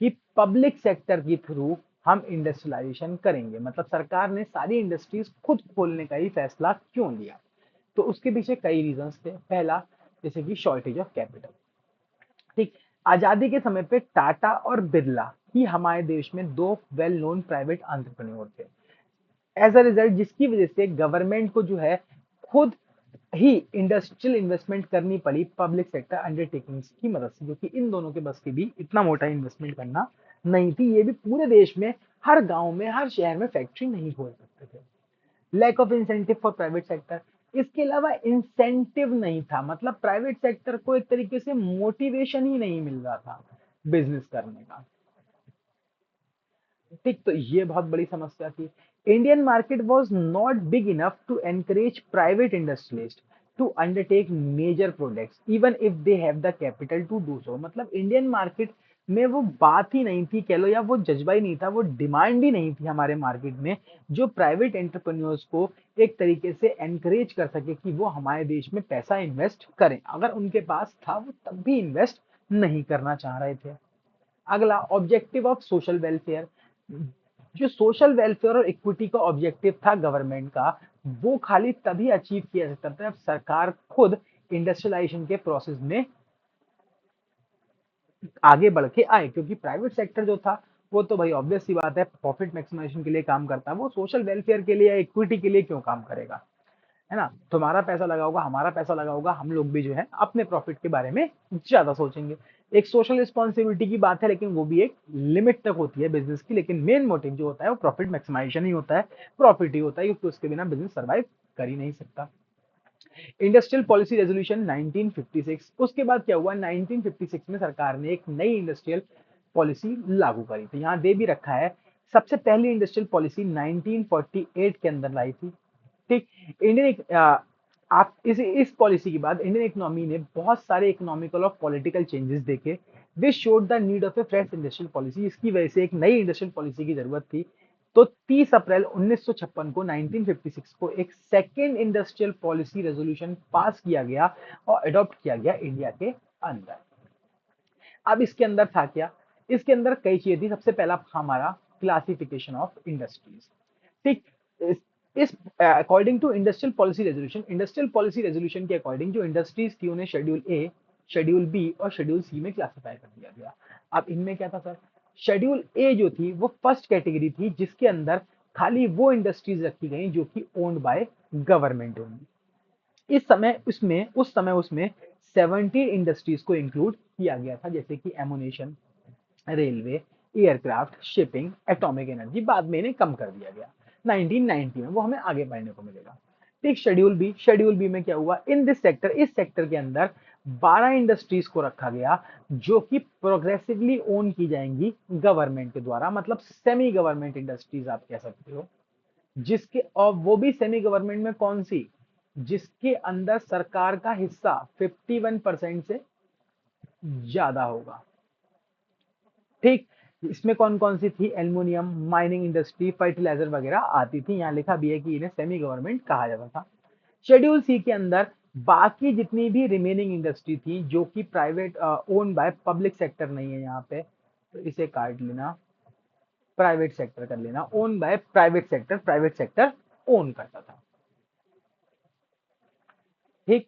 कि पब्लिक सेक्टर के थ्रू हम इंडस्ट्रियलाइजेशन करेंगे, मतलब सरकार ने सारी इंडस्ट्रीज खुद खोलने का ही फैसला क्यों लिया। तो उसके पीछे कई रीजंस थे। पहला, जैसे कि शॉर्टेज ऑफ कैपिटल। ठीक, आजादी के समय पे टाटा और बिरला ही हमारे देश में दो वेल नोन प्राइवेट एंटरप्रेन्योर थे। एज अ रिजल्ट, जिसकी वजह से गवर्नमेंट को जो है खुद ही इंडस्ट्रियल इन्वेस्टमेंट करनी पड़ी पब्लिक सेक्टर अंडरटेकिंग्स की मदद से, जो कि इन दोनों के बस की भी इतना मोटा इन्वेस्टमेंट करना नहीं थी। ये भी पूरे देश में हर गांव में हर शहर में फैक्ट्री नहीं खोल सकते थे। Lack of incentive for private sector, इसके अलावा इंसेंटिव नहीं था, मतलब प्राइवेट सेक्टर को एक तरीके से मोटिवेशन ही नहीं मिल रहा था बिजनेस करने का। ठीक, तो ये बहुत बड़ी समस्या थी। Indian market was not big enough to encourage private industrialist, to undertake major projects even if they have the capital to do so. मतलब इंडियन मार्केट में वो बात ही नहीं थी, कह लो, या वो जज्बा ही नहीं था, वो डिमांड ही नहीं थी हमारे मार्केट में जो प्राइवेट एंटरप्रेन्योर्स को एक तरीके से एनकरेज कर सके कि वो हमारे देश में पैसा इन्वेस्ट करें। अगर उनके पास था वो तब भी इन्वेस्ट नहीं करना चाह रहे थे। अगला, ऑब्जेक्टिव ऑफ सोशल वेलफेयर। जो सोशल वेलफेयर और इक्विटी का ऑब्जेक्टिव था गवर्नमेंट का, वो खाली तभी अचीव किया जा सकता है जब सरकार खुद इंडस्ट्रियलाइजेशन के प्रोसेस में आगे बढ़ के आए। क्योंकि प्राइवेट सेक्टर जो था वो तो भाई ऑब्वियस सी बात है प्रॉफिट मैक्सिमाइजेशन के लिए काम करता है, वो सोशल वेलफेयर के लिए या इक्विटी के लिए क्यों काम करेगा, है ना। तुम्हारा पैसा लगा होगा, हमारा पैसा लगा होगा, हम लोग भी जो है अपने प्रॉफिट के बारे में ज्यादा सोचेंगे। एक सोशल रिस्पॉन्सिबिलिटी की बात है, लेकिन वो भी एक लिमिट तक होती है बिजनेस की, लेकिन मेन मोटिव जो होता है वो प्रॉफिट मैक्सिमाइजेशन ही होता है, प्रॉफिट ही होता है, क्योंकि उसके बिना बिजनेस सर्वाइव कर ही नहीं सकता। इंडस्ट्रियल पॉलिसी रेजोल्यूशन 1956, उसके बाद क्या हुआ, 1956 में सरकार ने एक नई इंडस्ट्रियल पॉलिसी लागू करी थी। यहाँ दे भी रखा है, सबसे पहली इंडस्ट्रियल पॉलिसी 1948 के अंदर लाई थी। ठीक। आप इस पॉलिसी के बाद इंडियन इकोनॉमी ने बहुत सारे इकोनॉमिकल और पॉलिटिकल चेंजेस देखे। विच showed the need of A fresh industrial policy. इसकी वजह से एक नई इंडस्ट्रियल पॉलिसी की जरूरत थी। तो 30 अप्रैल 1956 को 1956 को एक second industrial policy resolution pass किया गया और अडॉप्ट किया गया इंडिया के अंदर। अब इसके अंदर था क्या, इसके अंदर कई चीजें थी। सबसे पहला हमारा क्लासिफिकेशन ऑफ इंडस्ट्रीज। ठीक। इस according to industrial policy resolution, industrial policy resolution के अकॉर्डिंग जो इंडस्ट्रीज थी उन्हें शेड्यूल ए, शेड्यूल बी और शेड्यूल सी में क्लासिफाई कर दिया गया। अब इनमें क्या था सर, शेड्यूल ए जो थी वो फर्स्ट कैटेगरी थी जिसके अंदर खाली वो इंडस्ट्रीज रखी गई जो कि ओन्ड बाय गवर्नमेंट होंगी। उस समय उसमें 17 इंडस्ट्रीज को इंक्लूड किया गया था, जैसे कि ammunition, railway, aircraft, shipping, atomic energy. बाद में इन्हें कम कर दिया गया 1990 में, वो हमें आगे पढ़ने को मिलेगा। ठीक। शेड्यूल बी में क्या हुआ, इन दिस सेक्टर, इस सेक्टर के अंदर 12 इंडस्ट्रीज को रखा गया जो कि प्रोग्रेसिवली ओन की जाएंगी गवर्नमेंट के द्वारा, मतलब सेमी गवर्नमेंट इंडस्ट्रीज आप कह सकते हो। जिसके, और वो भी सेमी गवर्नमेंट में कौन सी, जिसके अंदर सरकार का हिस्सा 51% से ज्यादा होगा। ठीक। इसमें कौन कौन सी थी, एल्युमिनियम, माइनिंग इंडस्ट्री, फर्टिलाइजर वगैरह आती थी। यहां लिखा भी है कि इन्हें सेमी गवर्नमेंट कहा जाता था। शेड्यूल सी के अंदर बाकी जितनी भी रिमेनिंग इंडस्ट्री थी जो कि private own by public sector नहीं है, यहाँ पे तो इसे काट लेना, प्राइवेट सेक्टर कर लेना, own by private sector own करता था। ठीक।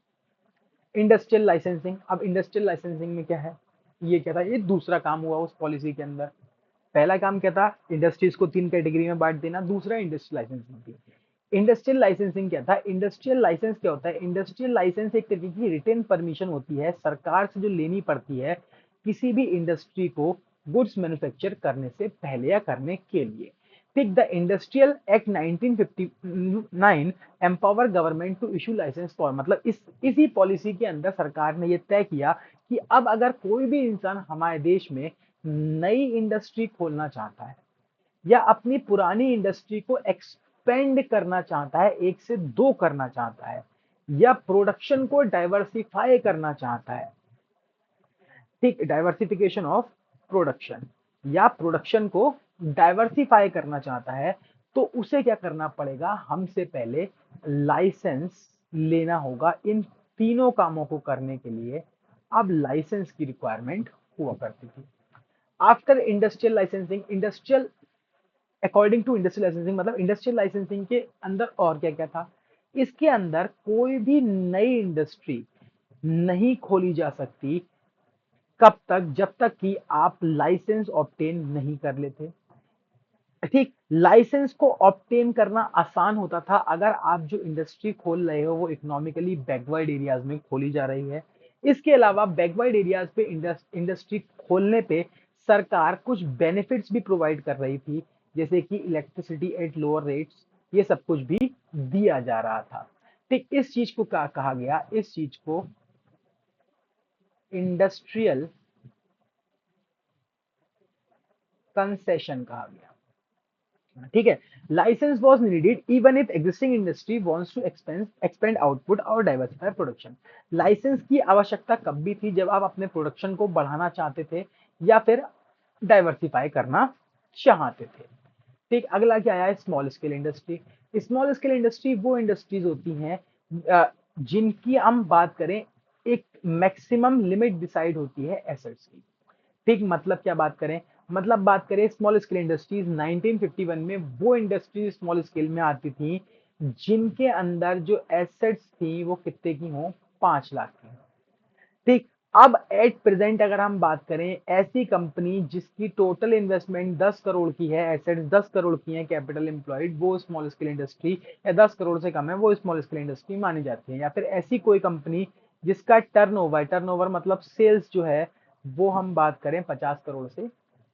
इंडस्ट्रियल लाइसेंसिंग, अब इंडस्ट्रियल लाइसेंसिंग में क्या है, ये क्या था, ये दूसरा काम हुआ उस पॉलिसी के अंदर। पहला काम क्या था, इंडस्ट्रीज को 3 कैटेगरी में बांट देना। दूसरा इंडस्ट्रियल लाइसेंसिंग थी। इंडस्ट्रियल लाइसेंसिंग क्या था, इंडस्ट्रियल लाइसेंस क्या होता है, इंडस्ट्रियल लाइसेंस एक तरीके की रिटन परमिशन होती है सरकार से जो लेनी पड़ती है किसी भी इंडस्ट्री को गुड्स मैन्युफैक्चर करने से पहले या करने के लिए। ठीक। The industrial act 1959 empower government to issue license for, मतलब इसी पॉलिसी के अंदर सरकार ने यह तय किया कि अब अगर कोई भी इंसान हमारे देश में नई इंडस्ट्री खोलना चाहता है या अपनी पुरानी इंडस्ट्री को एक्सपेंड करना चाहता है, 1 से 2 करना चाहता है, या प्रोडक्शन को डाइवर्सिफाई करना चाहता है, ठीक, डाइवर्सिफिकेशन ऑफ प्रोडक्शन, या प्रोडक्शन को डाइवर्सिफाई करना चाहता है, तो उसे क्या करना पड़ेगा, हमसे पहले लाइसेंस लेना होगा इन तीनों कामों को करने के लिए। अब लाइसेंस की रिक्वायरमेंट हुआ करती थी। After industrial licensing, industrial according to industrial licensing, मतलब इंडस्ट्रियल लाइसेंसिंग के अंदर और क्या क्या था, इसके अंदर कोई भी नई इंडस्ट्री नहीं खोली जा सकती कब तक, जब तक कि आप लाइसेंस ऑब्टेन नहीं कर लेते। ठीक। लाइसेंस को ऑब्टेन करना आसान होता था अगर आप जो इंडस्ट्री खोल रहे हो वो इकोनॉमिकली बैकवर्ड एरियाज में खोली जा रही है। इसके अलावा बैकवर्ड एरियाज पे इंडस्ट्री खोलने पे सरकार कुछ बेनिफिट्स भी प्रोवाइड कर रही थी, जैसे कि इलेक्ट्रिसिटी एट लोअर रेट्स, ये सब कुछ भी दिया जा रहा था। ठीक। इस चीज को क्या कहा गया, इस चीज को इंडस्ट्रियल कंसेशन कहा गया। ठीक है। License was needed even if existing industry wants to expand output और डाइवर्सिफाई प्रोडक्शन। लाइसेंस की आवश्यकता कब भी थी, जब आप अपने प्रोडक्शन को बढ़ाना चाहते थे या फिर डाइवर्सिफाई करना चाहते थे। ठीक, अगला क्या आया है, small scale industry. Small scale industry वो इंडस्ट्रीज होती हैं जिनकी हम बात करें, एक मैक्सिमम लिमिट डिसाइड होती है एसेट्स की। ठीक, मतलब क्या बात करें, मतलब बात करें स्मॉल स्केल इंडस्ट्रीज 1951 में वो इंडस्ट्रीज स्मॉल स्केल में आती थी जिनके अंदर जो एसेट्स थी वो कितने की हो, 5 लाख की। ठीक, अब एट प्रेजेंट अगर हम बात करें, ऐसी कंपनी जिसकी टोटल इन्वेस्टमेंट 10 करोड़ की है, एसेट्स 10 करोड़ की है, कैपिटल एम्प्लॉयड, वो स्मॉल स्केल इंडस्ट्री, या 10 करोड़ से कम है, वो स्मॉल स्केल इंडस्ट्री मानी जाती है। या फिर ऐसी कोई कंपनी जिसका टर्नओवर मतलब सेल्स जो है वो हम बात करें 50 करोड़ से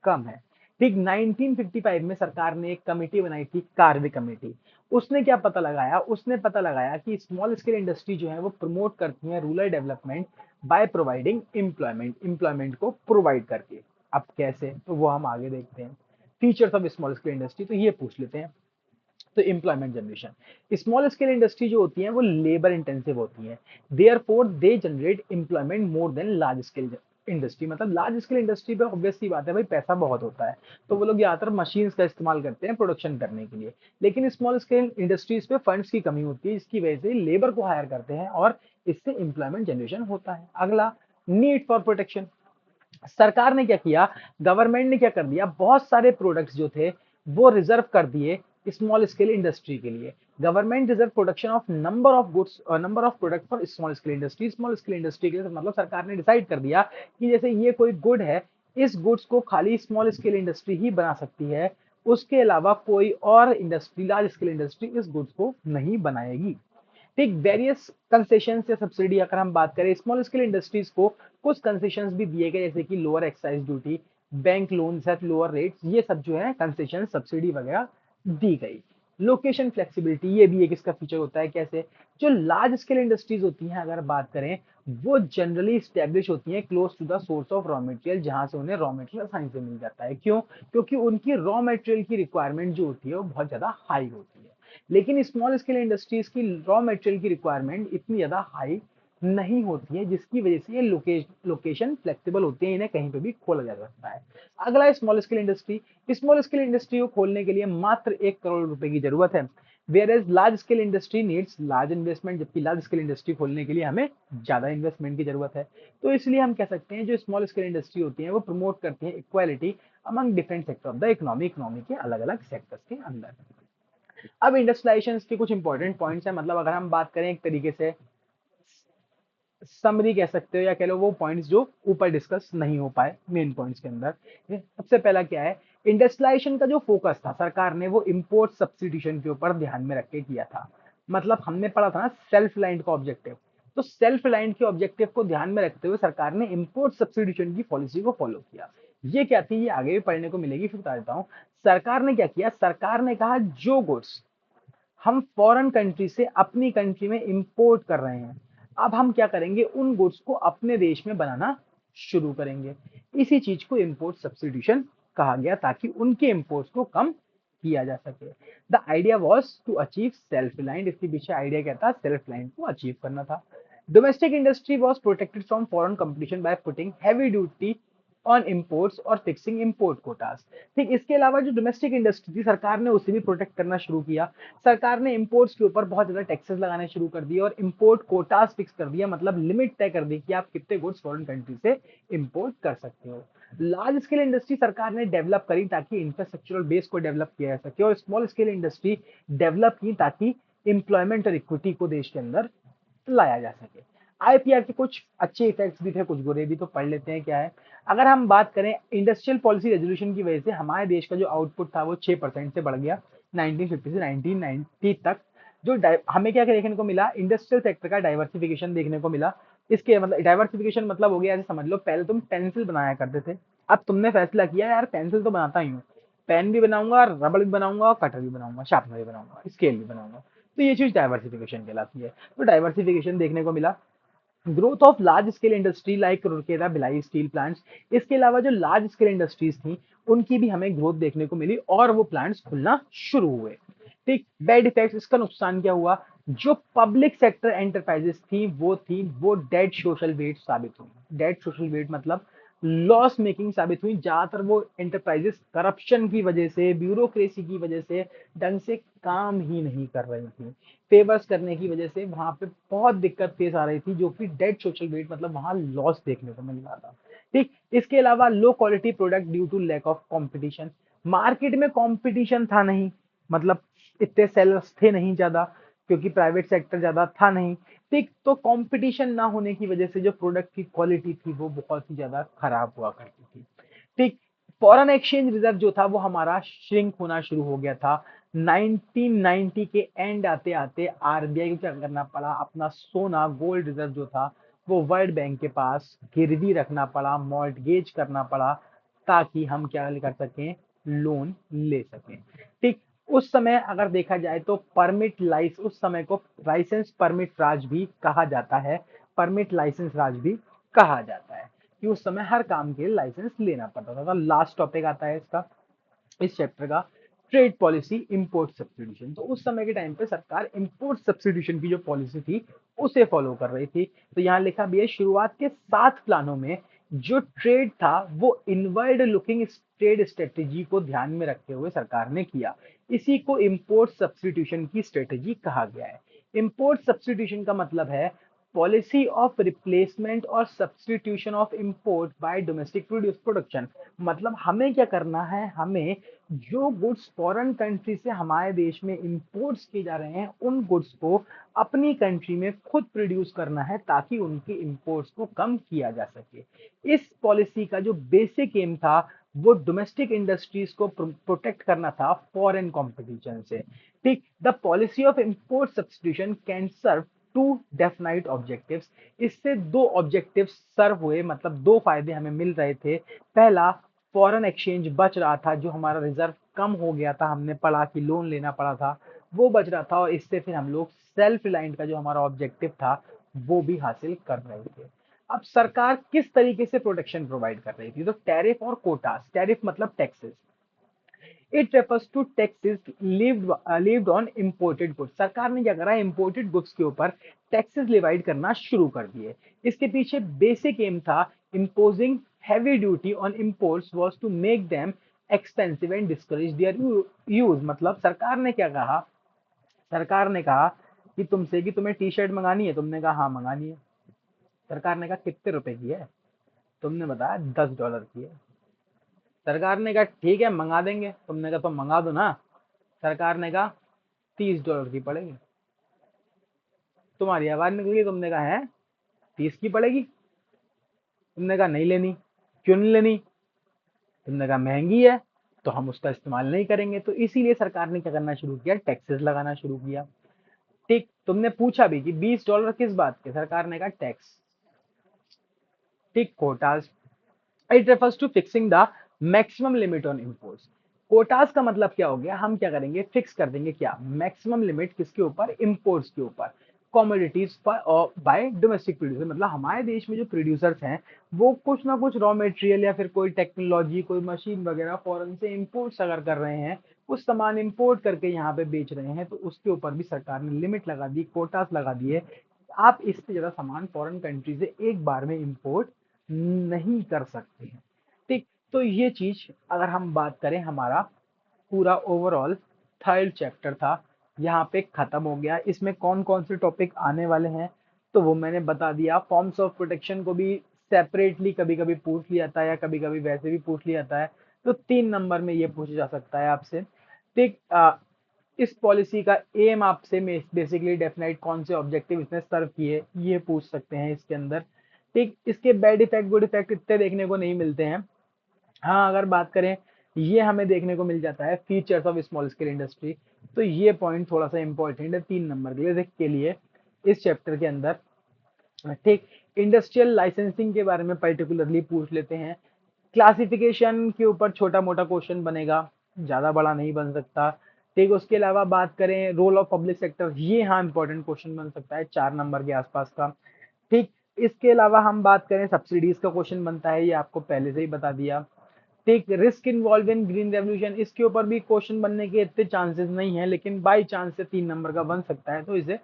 कम है। ठीक, 1955 में सरकार ने एक कमेटी बनाई थी, कार्वे कमेटी। उसने क्या पता लगाया, उसने पता लगाया कि स्मॉल स्केल इंडस्ट्री जो है वो प्रमोट करती है rural development by providing employment को प्रोवाइड करके। अब कैसे, तो वो हम आगे देखते हैं। Features of small scale industry, तो ये पूछ लेते हैं। तो employment generation, small scale industry जो होती है वो लेबर इंटेंसिव होती है, therefore they generate employment more than large scale industry. मतलब लार्ज स्केल इंडस्ट्री पे ऑब्वियस सी बात है भाई, पैसा बहुत होता है, तो वो लोग ज्यादातर मशीन्स का इस्तेमाल करते हैं प्रोडक्शन करने के लिए। लेकिन स्मॉल स्केल इंडस्ट्रीज पे फंड्स की कमी होती है, जिसकी वजह से लेबर को हायर करते हैं और इससे एम्प्लॉयमेंट जनरेशन होता है। अगला, नीड फॉर प्रोटेक्शन। सरकार ने क्या किया, गवर्नमेंट ने क्या कर दिया, बहुत सारे प्रोडक्ट्स जो थे वो रिजर्व कर दिए स्मॉल स्केल इंडस्ट्री के लिए। Government reserve production of number of goods और number of product for small scale industry. Small scale industry के लिए मतलब सरकार ने डिसाइड कर दिया कि जैसे ये कोई गुड है, इस गुड्स को खाली स्मॉल स्केल इंडस्ट्री ही बना सकती है, उसके अलावा कोई और इंडस्ट्री, लार्ज स्केल इंडस्ट्री इस गुड्स को नहीं बनाएगी। ठीक, वेरियस कंसेशन या सब्सिडी अगर हम बात करें, स्मॉल स्केल इंडस्ट्रीज को कुछ कंसेशन भी दिए गए, जैसे कि lower excise duty, bank loan at lower rates, ये सब जो है कंसेशन सब्सिडी वगैरह दी गई। लोकेशन फ्लेक्सिबिलिटी, ये भी एक इसका फीचर होता है। कैसे, जो लार्ज स्केल इंडस्ट्रीज होती हैं अगर बात करें, वो जनरली स्टैब्लिश होती हैं close to the source of raw material, जहां से उन्हें रॉ मटेरियल आसानी से मिल जाता है। क्यों, क्योंकि उनकी रॉ मटेरियल की रिक्वायरमेंट जो होती है वो बहुत ज्यादा हाई होती है। लेकिन स्मॉल स्केल इंडस्ट्रीज की रॉ मटेरियल की रिक्वायरमेंट इतनी ज्यादा हाई नहीं होती है, जिसकी वजह से ये लोकेशन फ्लेक्सिबल होती है, इन्हें कहीं पे भी खोला जा सकता है। अगला, small scale industry. Small scale industry को खोलने के लिए मात्र 1 करोड़ रुपए की जरूरत है, whereas large scale industry needs large investment, जबकि लार्ज स्केल इंडस्ट्री खोलने के लिए हमें ज्यादा इन्वेस्टमेंट की जरूरत है। तो इसलिए हम कह सकते हैं जो स्मॉल स्केल इंडस्ट्री होती है वो प्रमोट करती है equality among different sector of the economy के अलग अलग सेक्टर्स के अंदर। अब इंडस्ट्रियलाइजेशन के कुछ इंपॉर्टेंट पॉइंट्स हैं, मतलब अगर हम बात करें एक तरीके से समरी कह सकते हो, या कह लो वो पॉइंट्स जो ऊपर डिस्कस नहीं हो पाए मेन पॉइंट्स के अंदर। सबसे पहला क्या है, इंडस्ट्रियलाइजेशन का जो फोकस था सरकार ने वो इंपोर्ट सब्स्टिट्यूशन के ऊपर ध्यान में रख के किया था। मतलब हमने पढ़ा था ना सेल्फ रिलायंट का ऑब्जेक्टिव, तो सेल्फ रिलायंट के ऑब्जेक्टिव को ध्यान में रखते हुए सरकार ने इंपोर्ट सब्स्टिट्यूशन की पॉलिसी को फॉलो किया। ये क्या थी, ये आगे भी पढ़ने को मिलेगी, फिर बता देता हूँ। सरकार ने क्या किया, सरकार ने कहा जो गुड्स हम फॉरेन कंट्री से अपनी कंट्री में इंपोर्ट कर रहे हैं, अब हम क्या करेंगे, उन गुड्स को अपने देश में बनाना शुरू करेंगे। इसी चीज को इंपोर्ट सब्स्टिट्यूशन कहा गया, ताकि उनके इंपोर्ट्स को कम किया जा सके। The idea was to achieve self reliant, इसके पीछे आइडिया क्या था, सेल्फ रिलायंट को अचीव करना था। Domestic industry was protected from foreign competition by putting heavy duty on imports और फिक्सिंग इंपोर्ट कोटास। ठीक, इसके अलावा जो डोमेस्टिक इंडस्ट्री थी सरकार ने उसे भी प्रोटेक्ट करना शुरू किया। सरकार ने इंपोर्ट्स के ऊपर बहुत ज्यादा टैक्सेस लगाने शुरू कर दिए और इंपोर्ट कोटास फिक्स कर दिया, मतलब लिमिट तय कर दी कि आप कितने गुड्स फॉरेन कंट्री से इंपोर्ट कर सकते हो। लार्ज स्केल इंडस्ट्री सरकार ने डेवलप करी ताकि इंफ्रास्ट्रक्चरल बेस को डेवलप किया जा सके, और स्मॉल स्केल इंडस्ट्री डेवलप की ताकि इंप्लॉयमेंट और इक्विटी को देश के अंदर लाया जा सके। आईपीआर के कुछ अच्छे इफेक्ट्स भी थे, कुछ बुरे भी, तो पढ़ लेते हैं क्या है। अगर हम बात करें, इंडस्ट्रियल पॉलिसी रेजोल्यूशन की वजह से हमारे देश का जो आउटपुट था वो 6% से बढ़ गया 1950 से 1990 तक। जो हमें क्या देखने को मिला, इंडस्ट्रियल सेक्टर का डाइवर्सिफिकेशन देखने को मिला। इसके मतलब डाइवर्सिफिकेशन मतलब हो गया, ऐसे समझ लो पहले तुम पेंसिल बनाया करते थे, अब तुमने फैसला किया यार पेंसिल तो बनाता ही हूँ, पेन भी बनाऊंगा, रबड़ भी बनाऊंगा, कटर भी बनाऊंगा, शार्पनर भी बनाऊंगा, स्केल भी बनाऊंगा। तो ये चीज डाइवर्सिफिकेशन कहलाती है। तो डाइवर्सिफिकेशन देखने को मिला। Growth of large scale industry like Rourkela Bhilai steel plants. इसके अलावा जो लार्ज स्केल इंडस्ट्रीज थी उनकी भी हमें ग्रोथ देखने को मिली और वो प्लांट्स खुलना शुरू हुए। ठीक, बैड इफेक्ट्स, इसका नुकसान क्या हुआ? जो पब्लिक सेक्टर एंटरप्राइजेस थी वो डेड सोशल वेट साबित हुई। डेड सोशल वेट मतलब लॉस मेकिंग साबित हुई। ज्यादातर वो एंटरप्राइजेस करप्शन की वजह से, ब्यूरोक्रेसी की वजह से ढंग से काम ही नहीं कर रही थी। फेवर्स करने की वजह से वहां पे बहुत दिक्कत फेस आ रही थी, जो कि डेड सोशल वेट मतलब वहां लॉस देखने को मिल रहा था। ठीक, इसके अलावा low quality product due to lack of competition. Market में कंपटीशन था नहीं, मतलब इतने सेलर्स थे नहीं ज्यादा, क्योंकि प्राइवेट सेक्टर ज्यादा था नहीं। ठीक, तो कंपटीशन ना होने की वजह से जो प्रोडक्ट की क्वालिटी थी वो बहुत ही ज्यादा खराब हुआ करती थी। ठीक, फॉरेन एक्सचेंज रिजर्व जो था वो हमारा श्रिंक होना शुरू हो गया था। 1990 के एंड आते आते आरबीआई को क्या करना पड़ा? अपना सोना, गोल्ड रिजर्व जो था वो वर्ल्ड बैंक के पास गिरवी रखना पड़ा, मॉर्टगेज करना पड़ा, ताकि हम क्या कर सकें? लोन ले सकें। ठीक, उस समय अगर देखा जाए तो परमिट लाइस उस समय को लाइसेंस परमिट राज भी कहा जाता है। परमिट लाइसेंस राज भी कहा जाता है कि उस समय हर काम के लिए लाइसेंस लेना पड़ता था। लास्ट टॉपिक आता है इसका, इस चैप्टर का, ट्रेड पॉलिसी इंपोर्ट सब्सिट्यूशन। तो उस समय के टाइम पे सरकार इंपोर्ट सब्सिट्यूशन की जो पॉलिसी थी उसे फॉलो कर रही थी। तो यहाँ लिखा भी है, शुरुआत के 7 प्लानों में जो ट्रेड था वो इनवर्ड लुकिंग ट्रेड स्ट्रेटेजी को ध्यान में रखते हुए सरकार ने किया। इसी को इंपोर्ट सब्सिट्यूशन की स्ट्रेटेजी कहा गया है। इंपोर्ट सब्सिट्यूशन का मतलब है पॉलिसी ऑफ रिप्लेसमेंट और substitution of import bye domestic produce production. मतलब हमें क्या करना है? हमें जो गुड्स फॉरेन कंट्री से हमारे देश में इंपोर्ट्स किए जा रहे हैं उन गुड्स को अपनी कंट्री में खुद प्रोड्यूस करना है, ताकि उनके इंपोर्ट्स को कम किया जा सके। इस पॉलिसी का जो बेसिक एम था वो डोमेस्टिक इंडस्ट्रीज को प्रोटेक्ट करना था फॉरेन कंपटीशन से। ठीक, the policy of import substitution can serve two definite objectives. इससे दो ऑब्जेक्टिव्स सर्व हुए, मतलब दो फायदे हमें मिल रहे थे। पहला, फॉरेन एक्सचेंज बच रहा था, जो हमारा रिजर्व कम हो गया था, हमने पढ़ा कि लोन लेना पड़ा था, वो बच रहा था, और इससे फिर हम लोग सेल्फ रिलायंट का जो हमारा ऑब्जेक्टिव था वो भी हासिल कर रहे थे। अब सरकार किस तरीके से प्रोटेक्शन प्रोवाइड कर रही थी? तो टैरिफ और कोटास। टैरिफ मतलब taxes. It refers to taxes levied on imported goods. सरकार ने क्या करा? इम्पोर्टेड गुड्स के ऊपर टैक्सेस लिवाइड करना शुरू कर दिए। इसके पीछे बेसिक एम था imposing heavy duty on imports was to make them expensive and discourage their use. मतलब सरकार ने क्या कहा? सरकार ने कहा कि तुमसे कि तुम्हें टी शर्ट मंगानी है, तुमने कहा हाँ मंगानी है। सरकार ने कहा कितने रुपए की है? तुमने बताया $10 की है। सरकार ने कहा ठीक है मंगा देंगे, तुमने कहा तो मंगा दो ना। सरकार ने कहा $30 की पड़ेगी। तुम्हारी आवाज निकल गई, तुमने कहा है 30 की पड़ेगी। तुमने कहा नहीं लेनी। क्यों नहीं लेनी? तुमने कहा महंगी है, तो हम उसका इस्तेमाल नहीं करेंगे। तो इसीलिए सरकार ने क्या करना शुरू किया? टैक्सेस लगाना शुरू किया। ठीक, तुमने पूछा भी कि $20 किस बात के? सरकार ने कहा टैक्स। ठीक, quotas. It refers to fixing the maximum limit on imports. Quotas का मतलब क्या हो गया? हम क्या करेंगे? फिक्स कर देंगे क्या? मैक्सिमम लिमिट किसके ऊपर? इम्पोर्ट्स के ऊपर, कॉमोडिटीज बाय डोमेस्टिक प्रोड्यूसर। मतलब हमारे देश में जो प्रोड्यूसर्स हैं वो कुछ ना कुछ रॉ मटेरियल या फिर कोई टेक्नोलॉजी, कोई मशीन वगैरह फॉरेन से इंपोर्ट्स अगर कर रहे हैं, कुछ सामान इंपोर्ट करके यहाँ पे बेच रहे हैं, तो उसके ऊपर भी सरकार ने लिमिट लगा दी, कोटास लगा दिए। आप इससे ज्यादा सामान फॉरेन कंट्री से एक बार में इंपोर्ट नहीं कर सकते हैं। ठीक, तो ये चीज अगर हम बात करें, हमारा पूरा ओवरऑल थर्ड चैप्टर था यहाँ पे खत्म हो गया। इसमें कौन कौन से टॉपिक आने वाले हैं तो वो मैंने बता दिया। फॉर्म्स ऑफ प्रोटेक्शन को भी सेपरेटली कभी कभी पूछ लिया जाता है या कभी कभी वैसे भी पूछ लिया जाता है, तो 3 नंबर में ये पूछा जा सकता है आपसे। ठीक, इस पॉलिसी का एम आपसे बेसिकली डेफिनाइट कौन से ऑब्जेक्टिव इसने सर्व किए ये पूछ सकते हैं इसके अंदर। ठीक, इसके बैड इफेक्ट गुड इफेक्ट इतने देखने को नहीं मिलते हैं। हाँ, अगर बात करें, ये हमें देखने को मिल जाता है features of small scale industry. तो ये पॉइंट थोड़ा सा इंपॉर्टेंट है 3 नंबर के लिए इस चैप्टर के अंदर। ठीक, इंडस्ट्रियल लाइसेंसिंग के बारे में पर्टिकुलरली पूछ लेते हैं। क्लासिफिकेशन के ऊपर छोटा मोटा क्वेश्चन बनेगा, ज्यादा बड़ा नहीं बन सकता। ठीक, उसके अलावा बात करें रोल ऑफ पब्लिक सेक्टर, ये हाँ इंपॉर्टेंट क्वेश्चन बन सकता है 4 नंबर के आसपास का। ठीक, इसके अलावा हम बात करें सब्सिडीज का क्वेश्चन बनता है, ये आपको पहले से ही बता दिया। ठीक, risk involve in green revolution, इसके ऊपर भी क्वेश्चन बनने के इतने चांसेस नहीं है, लेकिन बाई चांस से 3 नंबर का बन सकता है, तो इसे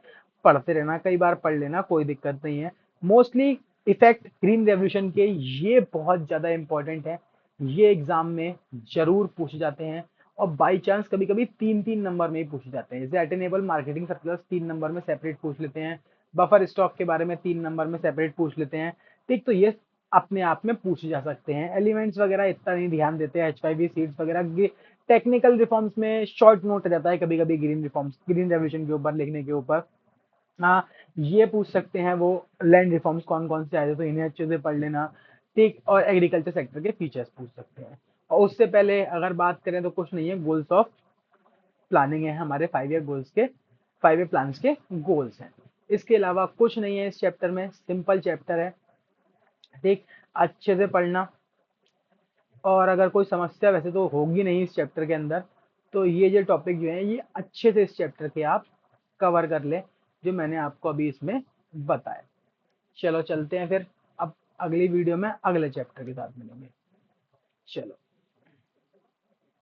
पढ़ते रहना, कई बार पढ़ लेना, कोई दिक्कत नहीं है। मोस्टली इफेक्ट ग्रीन रेवोल्यूशन के ये बहुत ज्यादा इंपॉर्टेंट है, ये एग्जाम में जरूर पूछे जाते हैं, और बाई चांस कभी कभी 3-3 नंबर में ही पूछे जाते हैं। जैसे अटेनेबल मार्केटिंग सर्कुलर 3 नंबर में सेपरेट पूछ लेते हैं, बफर स्टॉक के बारे में 3 नंबर में सेपरेट पूछ लेते हैं। ठीक, तो ये अपने आप में पूछे जा सकते हैं। एलिमेंट्स वगैरह इतना नहीं ध्यान देते हैं, H5 सीट्स वगैरह टेक्निकल रिफॉर्म्स में शॉर्ट नोट रहता है कभी कभी ग्रीन रिफॉर्म्स, ग्रीन रेवोल्यूशन के ऊपर लिखने के ऊपर। हाँ, ये पूछ सकते हैं वो लैंड रिफॉर्म्स कौन कौन से आए थे, तो इन्हें अच्छे से पढ़ लेना। ठीक, और एग्रीकल्चर सेक्टर के फीचर्स पूछ सकते हैं। और उससे पहले अगर बात करें तो कुछ नहीं है, गोल्स ऑफ प्लानिंग है हमारे 5 ईयर गोल्स के, 5 ईयर प्लान्स के गोल्स हैं। इसके अलावा कुछ नहीं है इस चैप्टर में, सिंपल चैप्टर है। ठीक, अच्छे से पढ़ना, और अगर कोई समस्या वैसे तो होगी नहीं इस चैप्टर के अंदर, तो ये जो टॉपिक जो है ये अच्छे से इस चैप्टर के आप कवर कर ले, जो मैंने आपको अभी इसमें बताया। चलो चलते हैं फिर, अब अगली वीडियो में अगले चैप्टर के साथ मिलेंगे। चलो।